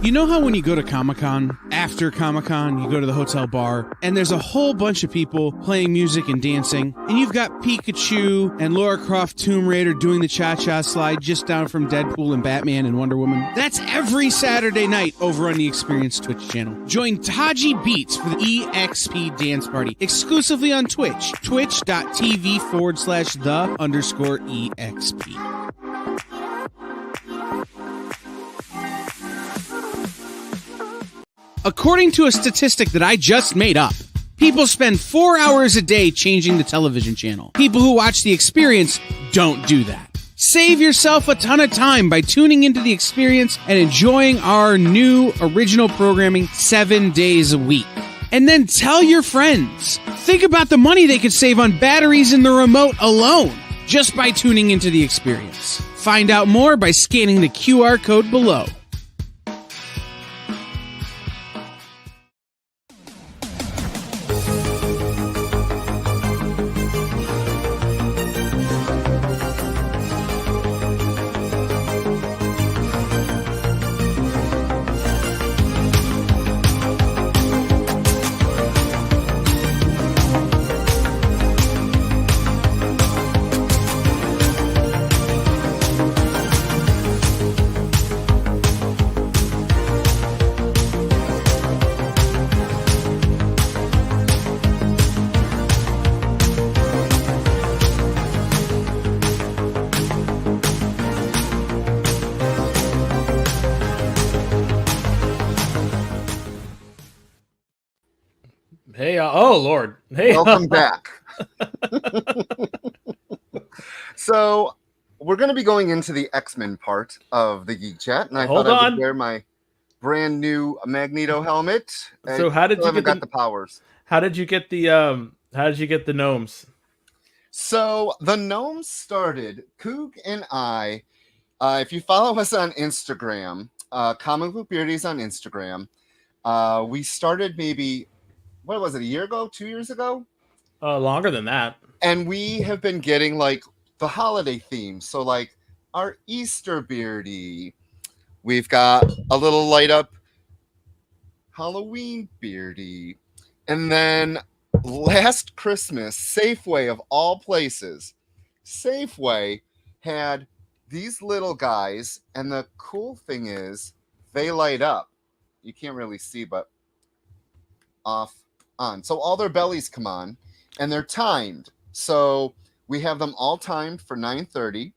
You know how when you go to Comic-Con, after Comic-Con, you go to the hotel bar, and there's a whole bunch of people playing music and dancing, and you've got Pikachu and Lara Croft Tomb Raider doing the cha-cha slide just down from Deadpool and Batman and Wonder Woman? That's every Saturday night over on the Experience Twitch channel. Join Taji Beats for the EXP Dance Party, exclusively on Twitch, twitch.tv/the_EXP. According to a statistic that I just made up, people spend 4 hours a day changing the television channel. People who watch The Experience don't do that. Save yourself a ton of time by tuning into The Experience and enjoying our new original programming 7 days a week. And then tell your friends. Think about the money they could save on batteries in the remote alone just by tuning into The Experience. Find out more by scanning the QR code below. Hey, oh Lord! Hey, welcome back. So we're going to be going into the X-Men part of the Geek Chat, and I thought I would wear my brand new Magneto helmet. So how did you get the powers? How did you get the How did you get the gnomes? So the gnomes started, Coog and I, if you follow us on Instagram, Comic Book Beardies on Instagram, we started maybe, what was it, a year ago, 2 years ago? Longer than that. And we have been getting like the holiday theme. So like our Easter Beardy, we've got a little light up Halloween Beardy. And then last Christmas, Safeway of all places, Safeway had these little guys. And the cool thing is they light up. You can't really see, but off, on. So all their bellies come on and they're timed. So we have them all timed for 9:30.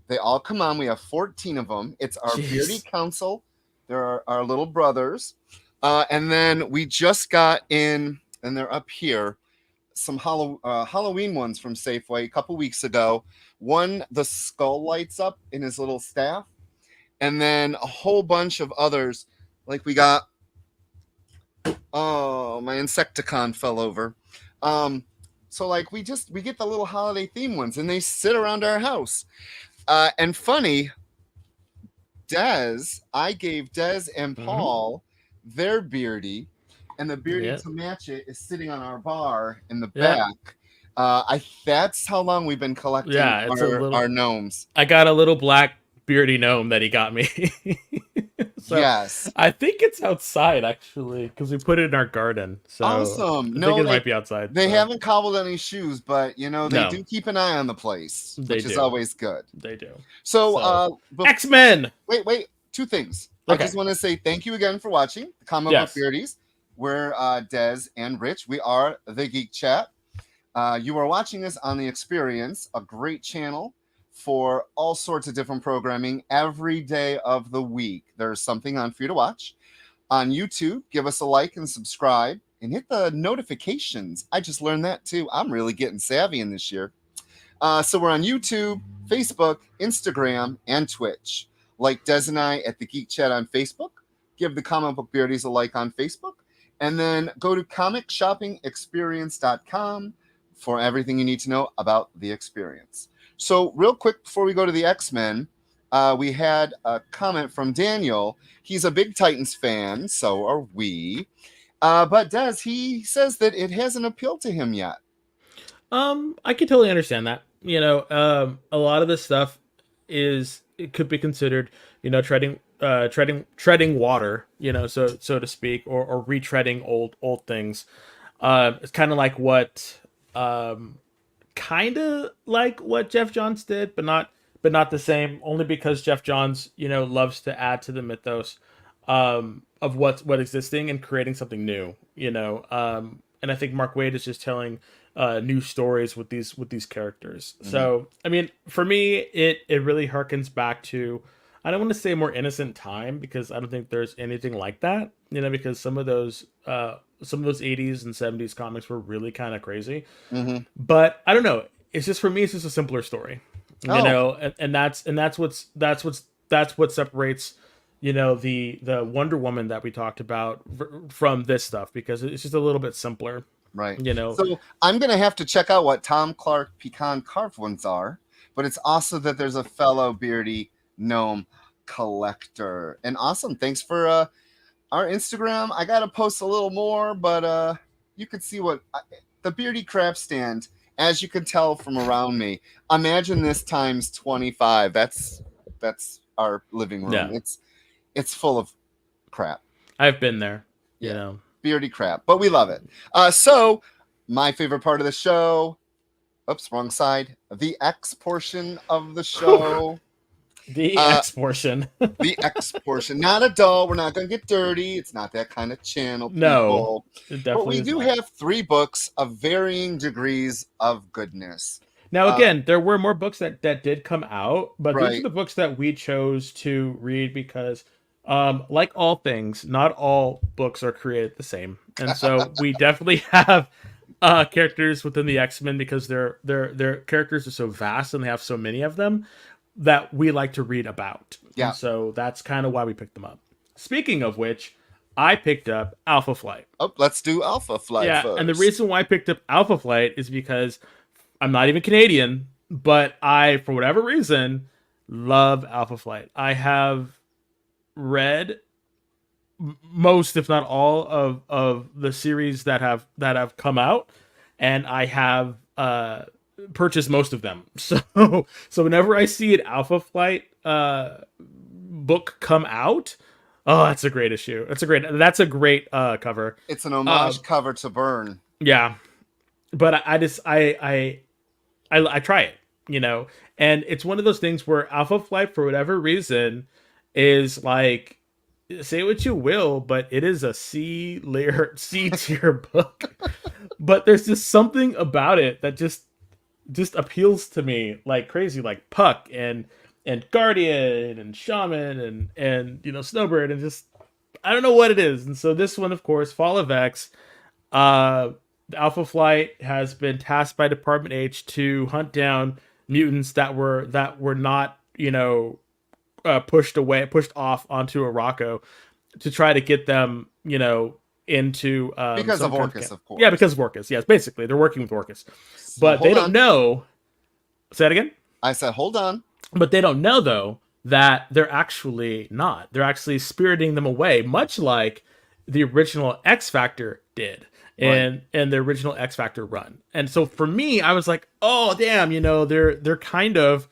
They all come on. We have 14 of them. It's our Jeez. Beardy Council. They're our little brothers. And then we just got in, and they're up here, some Halloween ones from Safeway a couple weeks ago. One, the skull lights up in his little staff. And then a whole bunch of others. Like we got, oh, my Insecticon fell over. So like we get the little holiday theme ones, and they sit around our house. And funny, I gave Des and Paul their Beardy, and the Beardy to match it is sitting on our bar in the back. That's how long we've been collecting our gnomes. I got a little black Beardy gnome that he got me. So yes, I think it's outside actually because we put it in our garden. So awesome. I think it might be outside. They haven't cobbled any shoes, but they do keep an eye on the place, which is always good. They do. So X-Men. Wait, two things. Okay. I just want to say thank you again for watching the Comic Book Beardies. We're Des and Rich. We are the Geek Chat. You are watching us on The Experience, a great channel for all sorts of different programming every day of the week. There's something on for you to watch. On YouTube, give us a like and subscribe and hit the notifications. I just learned that too. I'm really getting savvy in this year. So we're on YouTube, Facebook, Instagram, and Twitch. Like Des and I at the Geek Chat on Facebook. Give the Comic Book Beardies a like on Facebook. And then go to comicshoppingexperience.com for everything you need to know about the experience. So real quick before we go to the X-Men, we had a comment from Daniel. He's a big Titans fan, so are we. But Des, he says that it hasn't appealed to him yet. I can totally understand that. A lot of this stuff it could be considered, treading water, so to speak, or retreading old things. It's kind of like what Jeff Johns did, but not the same. Only because Jeff Johns, loves to add to the mythos of what's existing and creating something new. And I think Mark Waid is just telling new stories with these characters. Mm-hmm. So I mean, for me, it really harkens back to, I don't want to say a more innocent time, because I don't think there's anything like that. Because some of those 80s and 70s comics were really kind of crazy. Mm-hmm. But I don't know. It's just, for me, it's just a simpler story. And that's what separates the Wonder Woman that we talked about from this stuff, because it's just a little bit simpler. Right. So I'm going to have to check out what Tom Clark pecan carved ones are, but it's also that there's a fellow Beardy gnome collector. And awesome. Thanks for our Instagram. I got to post a little more, but you could see what the Beardy crap stand, as you can tell from around me. Imagine this times 25. That's our living room. Yeah. It's full of crap. I've been there, Beardy crap, but we love it. So my favorite part of the show, oops, wrong side, the X portion of the show. The X portion. The X portion. Not adult. We're not going to get dirty. It's not that kind of channel. People. No, but we do have 3 books of varying degrees of goodness. Now, again, there were more books that did come out, but these are the books that we chose to read because, like all things, not all books are created the same. And so we definitely have characters within the X-Men, because their characters are so vast and they have so many of them, that we like to read about. Yeah. And so that's kind of why we picked them up. Speaking of which, I picked up Alpha Flight. Oh, let's do Alpha Flight Yeah, first. and the reason why I picked up Alpha Flight is because I'm not even Canadian, but I, for whatever reason, love Alpha Flight. I have read most, if not all, of the series that have come out, and I have purchased most of them. So whenever I see an Alpha Flight book come out, oh, that's a great issue. That's a great cover. It's an homage cover to Burn. Yeah, but I just I try it, and it's one of those things where Alpha Flight, for whatever reason, is like, say what you will, but it is a C tier book. But there's just something about it that just appeals to me like crazy, like Puck and Guardian and Shaman and Snowbird, and just I don't know what it is. And so this one, of course, Fall of X, Alpha Flight has been tasked by Department H to hunt down mutants that were not, pushed off onto Araco, to try to get them, into Because of Orcus, of course. Yeah, because of Orcus. Yes, basically they're working with Orcus, but they don't know. Say that again. I said, hold on. But they don't know though that they're actually not. They're actually spiriting them away, much like the original X Factor did. And the original X Factor run. And so for me, I was like, oh damn, they're kind of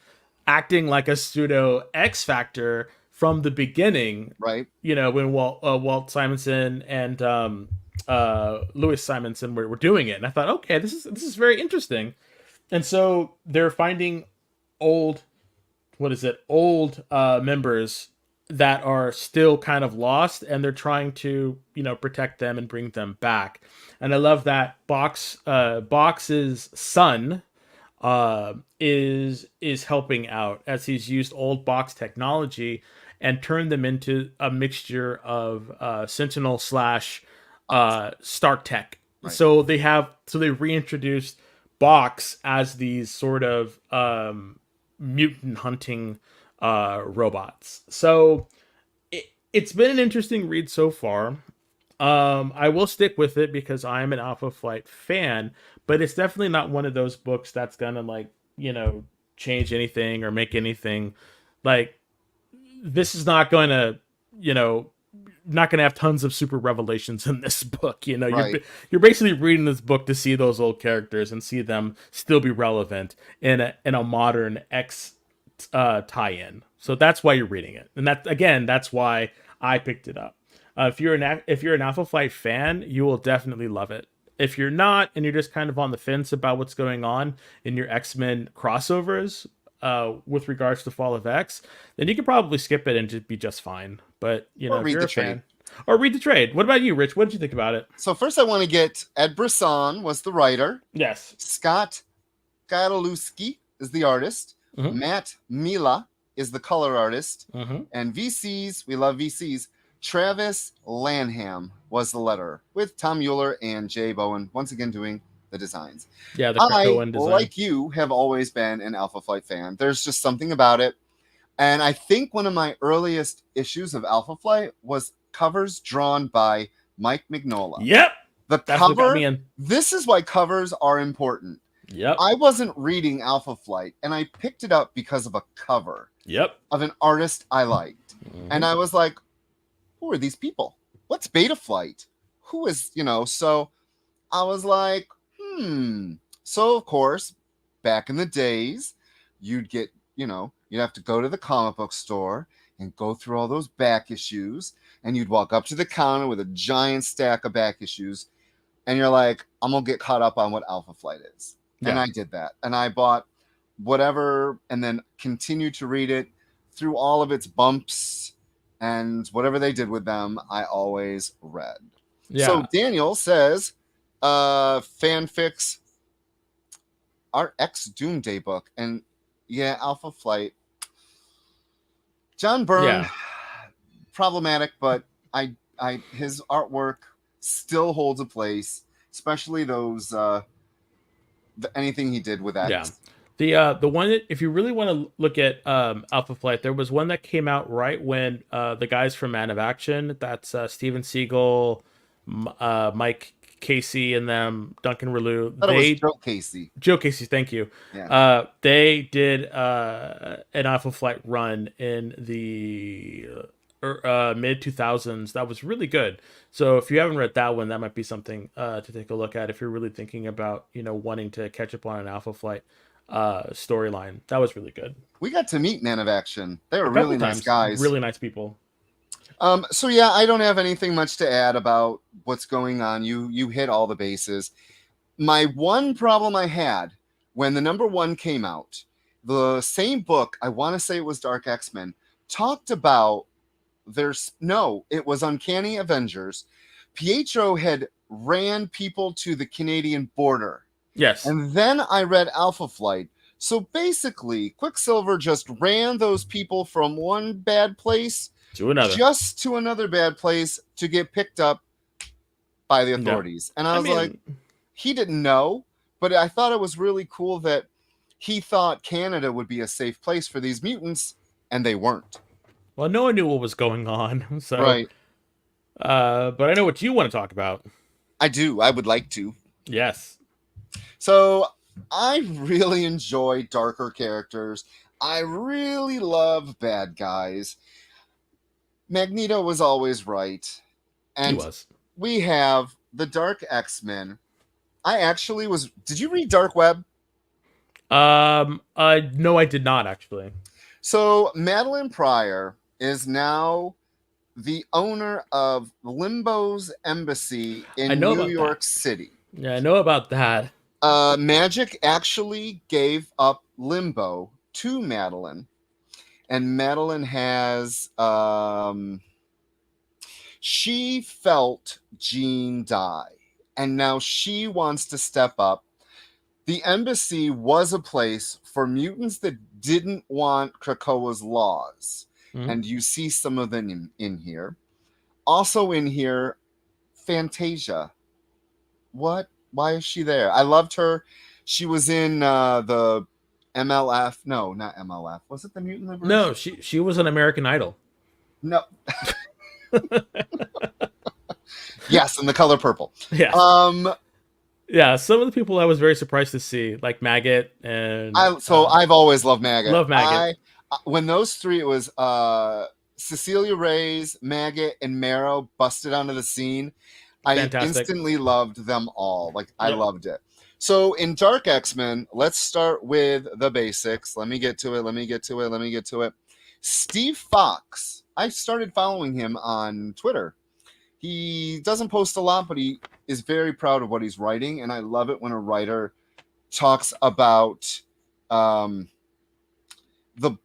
acting like a pseudo X Factor from the beginning, right? When Walt Simonson and Louis Simonson were doing it, and I thought, okay, this is very interesting. And so they're finding old members that are still kind of lost, and they're trying to protect them and bring them back. And I love that Box's son is helping out, as he's used old Box technology and turned them into a mixture of Sentinel / Stark Tech. Right. So they reintroduced Box as these sort of mutant hunting robots. So it's been an interesting read so far. I will stick with it because I'm an Alpha Flight fan, but it's definitely not one of those books that's gonna change anything or make anything. Like, this is not going to, not going to have tons of super revelations in this book. Right. You're basically reading this book to see those old characters and see them still be relevant in a modern X tie-in. So that's why you're reading it, and that's why I picked it up. If you're an Alpha Flight fan, you will definitely love it. If you're not, and you're just kind of on the fence about what's going on in your X-Men crossovers with regards to Fall of X, then you could probably skip it and just be just fine. But or if you're a fan, or read the trade. What about you, Rich? What did you think about it? So first, I want to get Ed Brisson was the writer. Yes. Scott Gadalewski is the artist. Mm-hmm. Matt Mila is the color artist. Mm-hmm. And VCs, we love VCs. Travis Lanham was the letterer, with Tom Euler and Jay Bowen once again doing the designs. Yeah, the Krakoan design. Like you, have always been an Alpha Flight fan. There's just something about it. And I think one of my earliest issues of Alpha Flight was covers drawn by Mike Mignola. Yep. That's what got me in. This is why covers are important. Yep. I wasn't reading Alpha Flight, and I picked it up because of a cover. Yep. Of an artist I liked. Mm-hmm. And I was like, who are these people? What's Beta Flight? Who is, so I was like, So, of course, back in the days, you'd get, you'd have to go to the comic book store and go through all those back issues, and you'd walk up to the counter with a giant stack of back issues, and you're like, I'm going to get caught up on what Alpha Flight is. Yeah. And I did that. And I bought whatever, and then continued to read it through all of its bumps. And whatever they did with them, I always read. Yeah. So Daniel says, fanfics, our X Doomsday book. And yeah, Alpha Flight. John Byrne, problematic, but I his artwork still holds a place, especially those anything he did with X. Yeah. The one that, if you really want to look at Alpha Flight, there was one that came out right when the guys from Man of Action, that's Steven Seagal, Mike Casey, and them, Duncan Relu, I thought it was Joe Casey. Joe Casey, thank you. Yeah. They did an Alpha Flight run in the mid 2000s. That was really good. So if you haven't read that one, that might be something to take a look at if you're really thinking about, wanting to catch up on an Alpha Flight storyline. That was really good. We got to meet Man of Action. They were A couple really nice times. guys. Really nice people. So yeah, I don't have anything much to add about what's going on. You hit all the bases. My one problem I had when the #1 came out, the same book, I want to say it was Dark X-Men, talked about it was Uncanny Avengers. Pietro had ran people to the Canadian border. Yes. And then I read Alpha Flight. So basically, Quicksilver just ran those people from one bad place to another. Just to another bad place to get picked up by the authorities. And I was like, he didn't know, but I thought it was really cool that he thought Canada would be a safe place for these mutants, and they weren't. Well, no one knew what was going on. So, right. But I know what you want to talk about. I do. I would like to. Yes. So I really enjoy darker characters. I really love bad guys. Magneto was always right. And he was. We have the Dark X-Men. Did you read Dark Web? No, I did not actually. So Madeline Pryor is now the owner of Limbo's embassy in New York City. Yeah, I know about that. Magic actually gave up Limbo to Madeline. And Madeline has, she felt Jean die. And now she wants to step up. The embassy was a place for mutants that didn't want Krakoa's laws. Mm-hmm. And you see some of them in here. Also in here, Fantasia. What? Why is she there? I loved her. She was in the MLF. No, not MLF. Was it the Mutant Liberation? No, she was an American Idol. No. Yes, in the color purple. Yeah. Yeah, some of the people I was very surprised to see, like Maggot and I've always loved Maggot. Love Maggot. When those three, it was Cecilia Reyes, Maggot, and Marrow busted onto the scene. Fantastic. I instantly loved them all. I loved it. So in Dark X-Men, let's start with the basics. Let me get to it. Steve Fox. I started following him on Twitter. He doesn't post a lot, but he is very proud of what he's writing. And I love it when a writer talks about the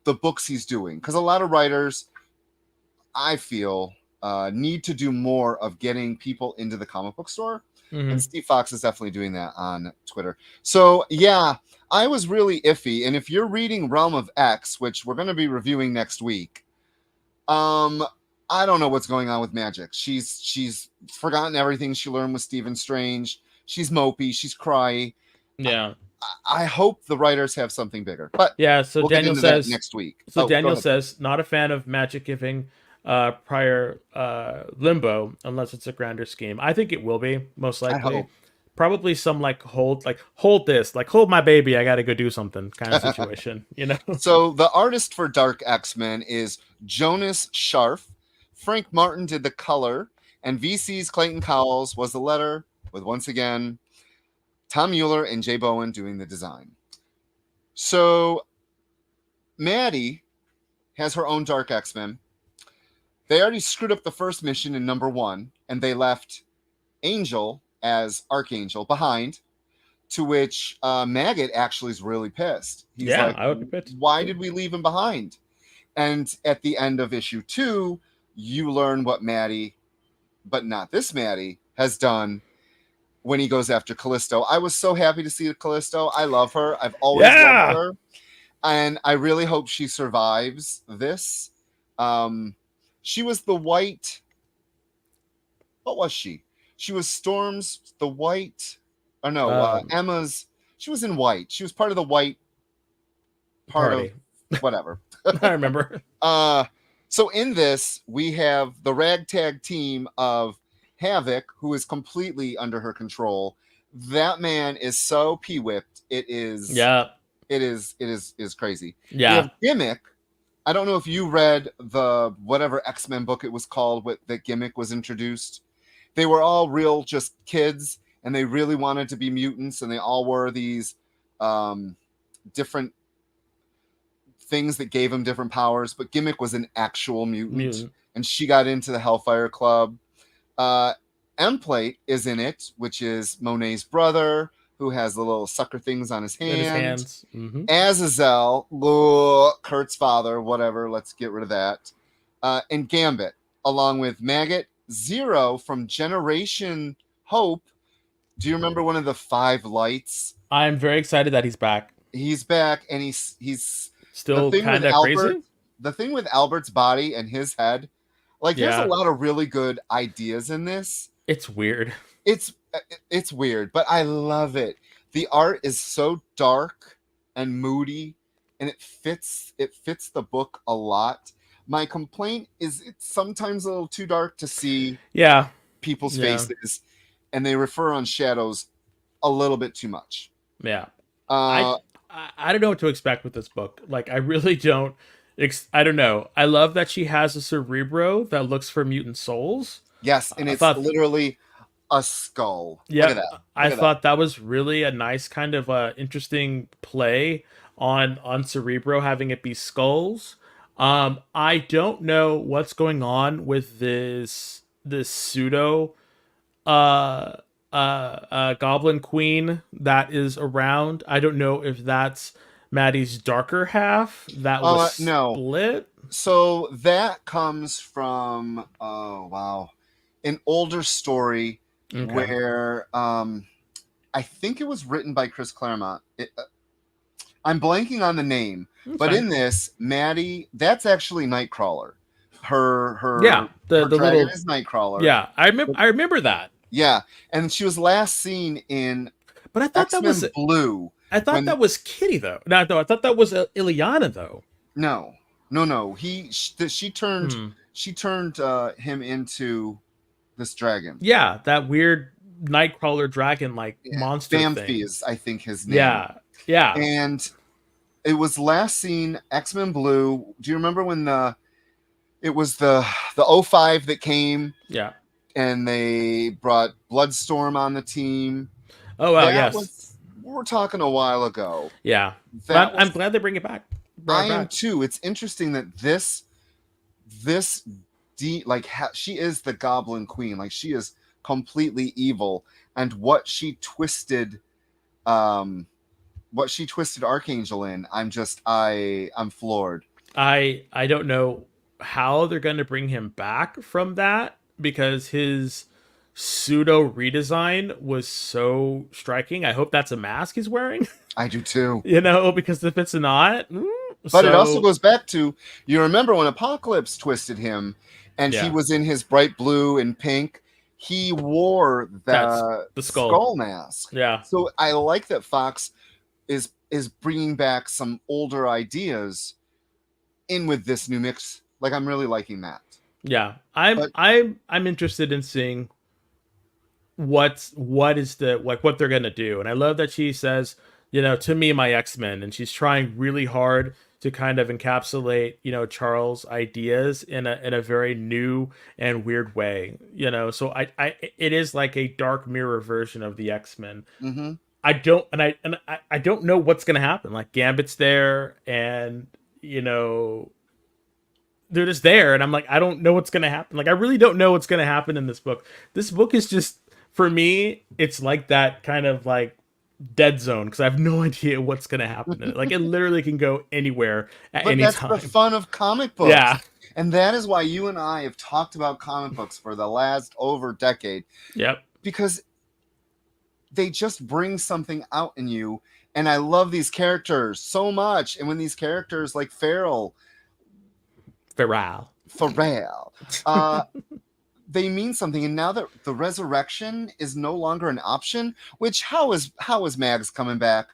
books he's doing. Because a lot of writers, I feel, need to do more of getting people into the comic book store. Mm-hmm. And Steve Fox is definitely doing that on Twitter. So, yeah, I was really iffy. And if you're reading Realm of X, which we're going to be reviewing next week, I don't know what's going on with Magic. She's forgotten everything she learned with Stephen Strange. She's mopey. She's cryy. Yeah. I hope the writers have something bigger. But yeah, so we'll Daniel says next week. So Daniel says not a fan of Magic giving prior Limbo unless it's a grander scheme. I think it will be, most likely. Probably some hold this, hold my baby, I gotta go do something kind of situation, So the artist for Dark X-Men is Jonas Scharf. Frank Martin did the color, and VC's Clayton Cowles was the letter, with once again Tom Mueller and Jay Bowen doing the design. So Maddie has her own Dark X-Men. They already screwed up the first mission in #1, and they left Angel as Archangel behind, to which Maggot actually is really pissed. He's like, I would be pissed. Why did we leave him behind? And at the end of issue 2, you learn what Maddie, but not this Maddie, has done when he goes after Callisto. I was so happy to see Callisto. I love her. I've always loved her. And I really hope she survives this. She was the white. What was she? She was Storm's the white. Or no, Emma's. She was in white. She was part of the white part Party. of whatever. I remember. So in this, we have the ragtag team of Havoc, who is completely under her control. That man is so p-whipped. It is crazy. We Yeah. have Gimmick. I don't know if you read the whatever X-Men book it was called that Gimmick was introduced. They were all real just kids, and they really wanted to be mutants, and they all wore these different things that gave him different powers, but Gimmick was an actual mutant. And she got into the Hellfire Club. M-Plate is in it, which is Monet's brother, who has the little sucker things on his hands. Mm-hmm. Azazel, Kurt's father, whatever, let's get rid of that. And Gambit, along with Maggot, Zero from Generation Hope. Do you remember one of the 5 lights? I'm very excited that he's back. He's back, and he's still kind of crazy. The thing with Albert's body and his head, like there's a lot of really good ideas in this. It's weird. It's weird, but I love it. The art is so dark and moody, and it fits the book a lot. My complaint is it's sometimes a little too dark to see people's faces, and they refer on shadows a little bit too much. Yeah. I don't know what to expect with this book. Like, I really don't. I don't know. I love that she has a Cerebro that looks for mutant souls. Yes, and it's literally a skull. Yeah, Look at that. I thought that was really a nice kind of interesting play on Cerebro, having it be skulls. I don't know what's going on with this pseudo Goblin Queen that is around. I don't know if that's Maddie's darker half that was split. So that comes from an older story where I think it was written by Chris Claremont. I'm blanking on the name, but in this, Maddie, that's actually Nightcrawler. Her the dragon is Nightcrawler. Yeah, I remember that. Yeah, and she was last seen in but I thought X-Men that was Blue. I thought that was Kitty though. No, I thought that was Ileana though. No. She turned him into this dragon. Yeah, that weird Nightcrawler dragon monster Bamfi thing. is, I think, his name. Yeah. And it was last seen X-Men Blue. Do you remember when it was the 05 that came? Yeah. And they brought Bloodstorm on the team. Oh wow, yes. We're talking a while ago. Yeah. I'm glad they bring it back. I am too. It's interesting that she is the Goblin Queen. Like, she is completely evil, and what she twisted Archangel in, I'm floored. I don't know how they're going to bring him back from that, because his pseudo redesign was so striking. I hope that's a mask he's wearing. I do too. Because if it's not, but it also goes back to, you remember when Apocalypse twisted him and he was in his bright blue and pink, he wore the skull mask. Yeah. So I like that Fox is bringing back some older ideas in with this new mix. Like, I'm really liking that. Yeah. I'm interested in seeing what they're going to do. And I love that she says, to me, my X-Men, and she's trying really hard to kind of encapsulate, Charles' ideas in a very new and weird way, so it is like a dark mirror version of the X-Men. Mm-hmm. I don't know what's going to happen. Like, Gambit's there, and, they're just there. And I'm like, I don't know what's going to happen. Like, I really don't know what's going to happen in this book. This book is just, for me, it's like that kind of like dead zone, because I have no idea what's going to happen in it. Like, it literally can go anywhere at any time. But that's the fun of comic books. Yeah. And that is why you and I have talked about comic books for the last over decade. Yep. Because they just bring something out in you. And I love these characters so much. And when these characters like Feral, they mean something. And now that the resurrection is no longer an option, which how is Mags coming back?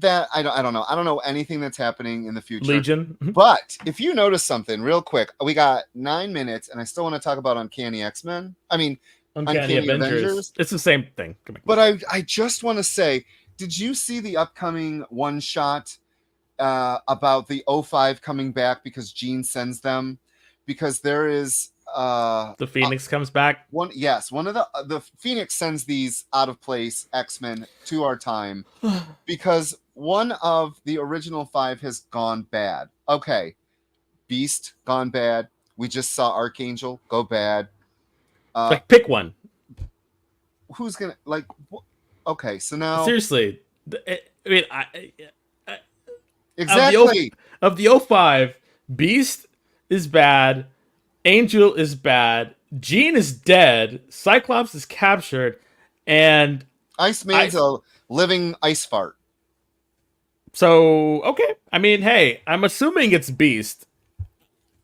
that I don't know. I don't know anything that's happening in the future. Legion. But if you notice something real quick, we got 9 minutes, and I still want to talk about Uncanny X-Men. I mean, Uncanny Avengers. It's the same thing. But I just want to say, did you see the upcoming one shot about the O5 coming back because Jean sends them? Because there is the Phoenix comes back. One of the Phoenix sends these out of place X-Men to our time because one of the original 5 has gone bad. Okay, Beast gone bad. We just saw Archangel go bad. Like, pick one. Who's gonna like? Okay, so now seriously, I mean, exactly of the 05, Beast is bad, Angel is bad, Jean is dead, Cyclops is captured, and Iceman's a living ice fart. So, okay. I mean, hey, I'm assuming it's Beast.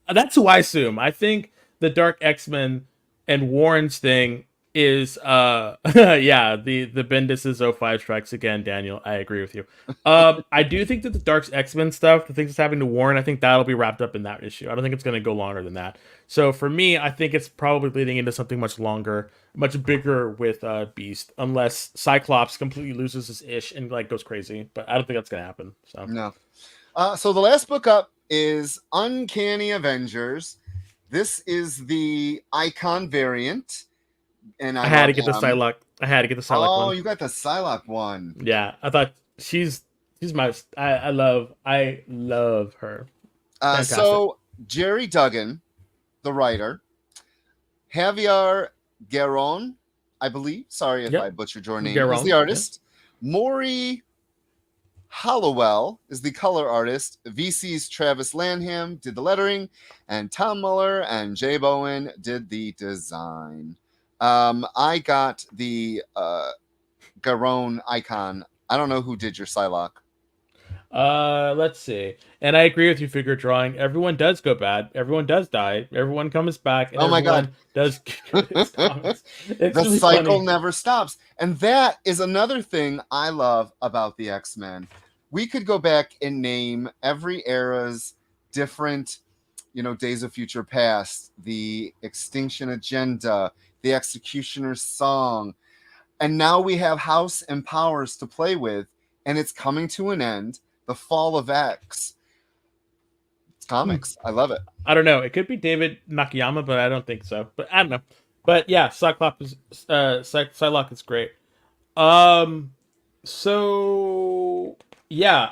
That's who I assume. I think the Dark X-Men and Warren's thing is yeah, the Bendis' 05 strikes again, Daniel. I agree with you. I do think that the Dark X-Men stuff, the things that's happening to Warren, I think that'll be wrapped up in that issue. I don't think it's going to go longer than that. So for me, I think it's probably leading into something much longer, much bigger with Beast, unless Cyclops completely loses his ish and like goes crazy. But I don't think that's going to happen. So no. So the last book up is Uncanny Avengers. This is the Icon variant. And I had to get the Psylocke. Oh, one. You got the Psylocke one. Yeah, I thought she's my. I love her. So Jerry Duggan, the writer, Javier Garron, I believe. Sorry if I butchered your name. Is the artist. Yeah. Maury Hollowell is the color artist. VC's Travis Lanham did the lettering, and Tom Muller and Jay Bowen did the design. I got the Garron Icon. I don't know who did your Psylocke. Let's see. And I agree with you, figure drawing. Everyone does go bad. Everyone does die. Everyone comes back. And oh my God. Does the really cycle never stops. And that is another thing I love about the X-Men. We could go back and name every era's different, Days of Future Past, the Extinction Agenda, the Executioner's Song. And now we have House and Powers to play with, and it's coming to an end. The Fall of X. It's comics. I love it. I don't know. It could be David Nakayama, but I don't think so. But I don't know. But yeah, Psylocke is great. So yeah,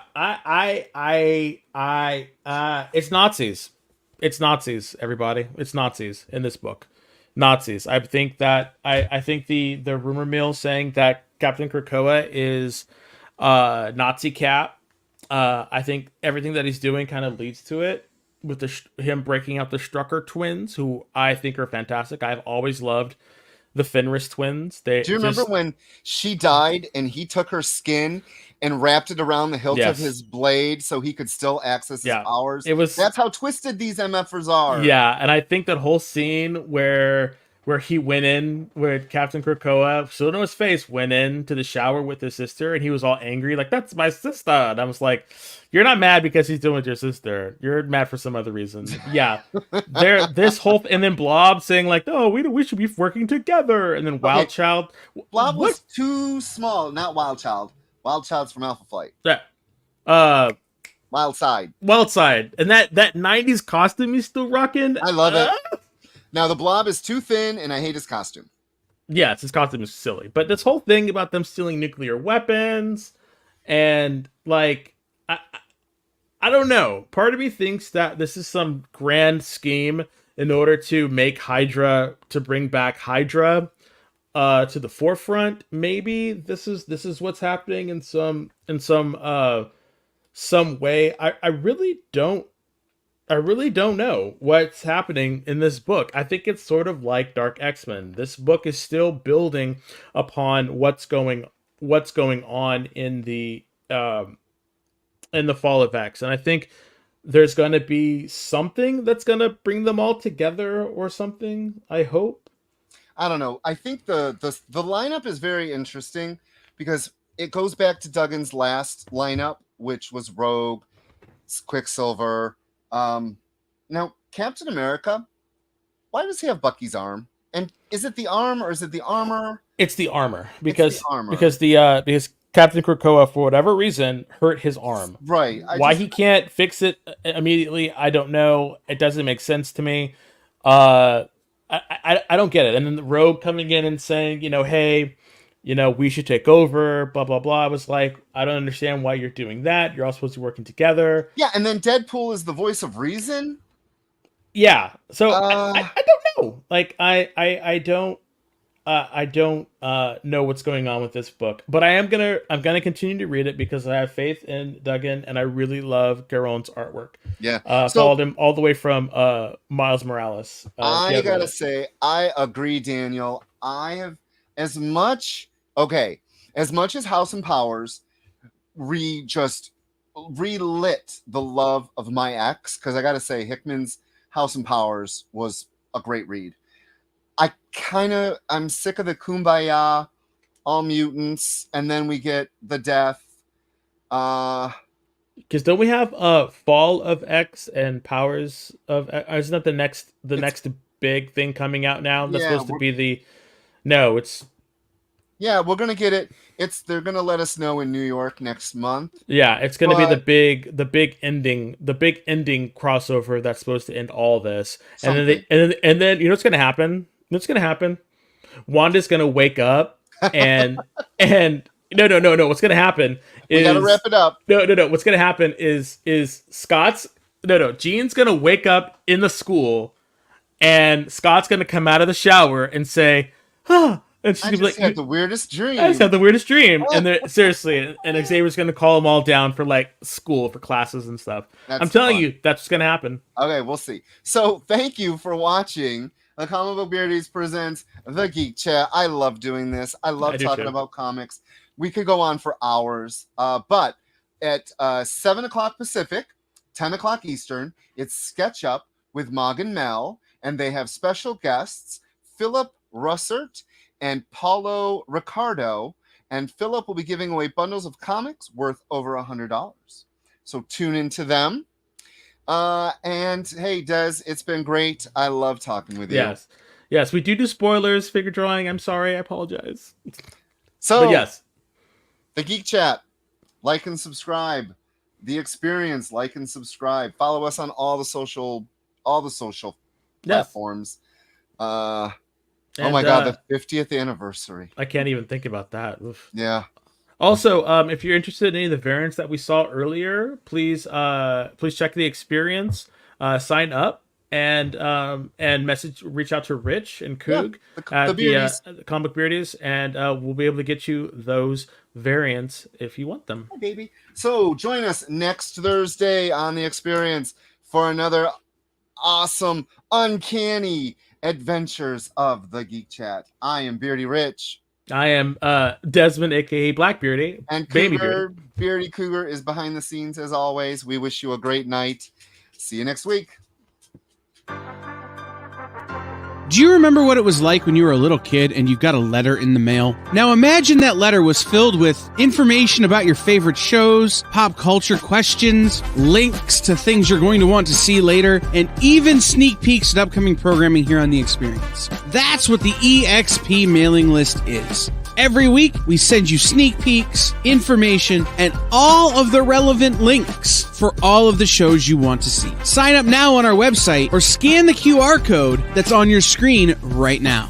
it's Nazis. It's Nazis, everybody. It's Nazis in this book. Nazis. I think that I think the rumor mill saying that Captain Krakoa is Nazi Cap. I think everything that he's doing kind of leads to it, with him breaking out the Strucker twins, who I think are fantastic. I've always loved the Fenris twins. Do you remember when she died and he took her skin and wrapped it around the hilt of his blade so he could still access his powers? That's how twisted these MFers are. Yeah, and I think that whole scene where he went in, where Captain Krakoa, still in his face, went into the shower with his sister, and he was all angry, like, that's my sister. And I was like, you're not mad because he's doing with your sister. You're mad for some other reason. Yeah. And then Blob saying, like, oh, we should be working together. And then Wild Child. Blob was too small. Not Wild Child. Wild Child's from Alpha Flight. Yeah. Wild Side. And that 90s costume he's still rocking. I love it. Now, the Blob is too thin, and I hate his costume. Yes, his costume is silly. But this whole thing about them stealing nuclear weapons, and, like, I don't know. Part of me thinks that this is some grand scheme in order to make Hydra, to bring back Hydra to the forefront. Maybe this is what's happening in some way. I really don't know what's happening in this book. I think it's sort of like Dark X-Men. This book is still building upon what's going on in the Fall of X. And I think there's going to be something that's going to bring them all together or something, I hope. I don't know. I think the lineup is very interesting because it goes back to Duggan's last lineup, which was Rogue, Quicksilver. Now, Captain America, why does he have Bucky's arm? And is it the arm or is it the armor? It's the armor because It's because Captain Krakoa, for whatever reason, hurt his arm. Right. He can't fix it immediately, I don't know. It doesn't make sense to me. I don't get it. And then the Rogue coming in and saying, hey, we should take over, blah, blah, blah. I was like, I don't understand why you're doing that. You're all supposed to be working together. Yeah, and then Deadpool is the voice of reason? Yeah. So I don't know. Like, I don't know what's going on with this book, but I'm gonna continue to read it because I have faith in Duggan and I really love Garon's artwork. Yeah. Followed him all the way from Miles Morales. I gotta say, I agree, Daniel. I have as much as House and Powers just relit the love of my ex, because I gotta say Hickman's House and Powers was a great read. I'm sick of the Kumbaya, all mutants, and then we get the death. Because don't we have Fall of X and Powers of X? Isn't that the next big thing coming out now? That's supposed to be the... No, it's... Yeah, we're gonna get it. They're gonna let us know in New York next month. Yeah, it's gonna be the big ending crossover that's supposed to end all this. And then you know what's gonna happen? What's gonna happen? Wanda's gonna wake up and no. What's gonna happen is... We gotta wrap it up. No. What's gonna happen is Jean's gonna wake up in the school and Scott's gonna come out of the shower and say, huh. And she's I just had the weirdest dream. I just had the weirdest dream. And seriously, and Xavier's going to call them all down for like school, for classes and stuff. I'm telling you, that's what's going to happen. Okay, we'll see. So thank you for watching. The Comic Book Beardies presents The Geek Chat. I love doing this. I love talking about comics. We could go on for hours. But at 7 o'clock Pacific, 10 o'clock Eastern, it's Sketch Up with Mog and Mel. And they have special guests, Philip Russert and Paulo Ricardo, and Philip will be giving away bundles of comics worth over $100. So tune into them. And hey, Des, it's been great. I love talking with you. Yes, we do spoilers, figure drawing. I'm sorry, I apologize. So but yes, The Geek Chat, like and subscribe. The Experience, like and subscribe. Follow us on all the social platforms. Oh my God, the 50th anniversary. I can't even think about that. Oof. Yeah. Also, if you're interested in any of the variants that we saw earlier, please check The Experience, sign up, and reach out to Rich and Coog at the Comic Book Beardies, and we'll be able to get you those variants if you want them. Hi, baby. So join us next Thursday on The Experience for another awesome, uncanny adventures of The Geek Chat. I am Beardy Rich. I am Desmond, aka Blackbeardy, and Baby Cougar, Beardy Cougar is behind the scenes as always. We wish you a great night. See you next week. Do you remember what it was like when you were a little kid and you got a letter in the mail? Now imagine that letter was filled with information about your favorite shows, pop culture questions, links to things you're going to want to see later, and even sneak peeks at upcoming programming here on The Experience. That's what the EXP mailing list is. Every week, we send you sneak peeks, information, and all of the relevant links for all of the shows you want to see. Sign up now on our website or scan the QR code that's on your screen right now.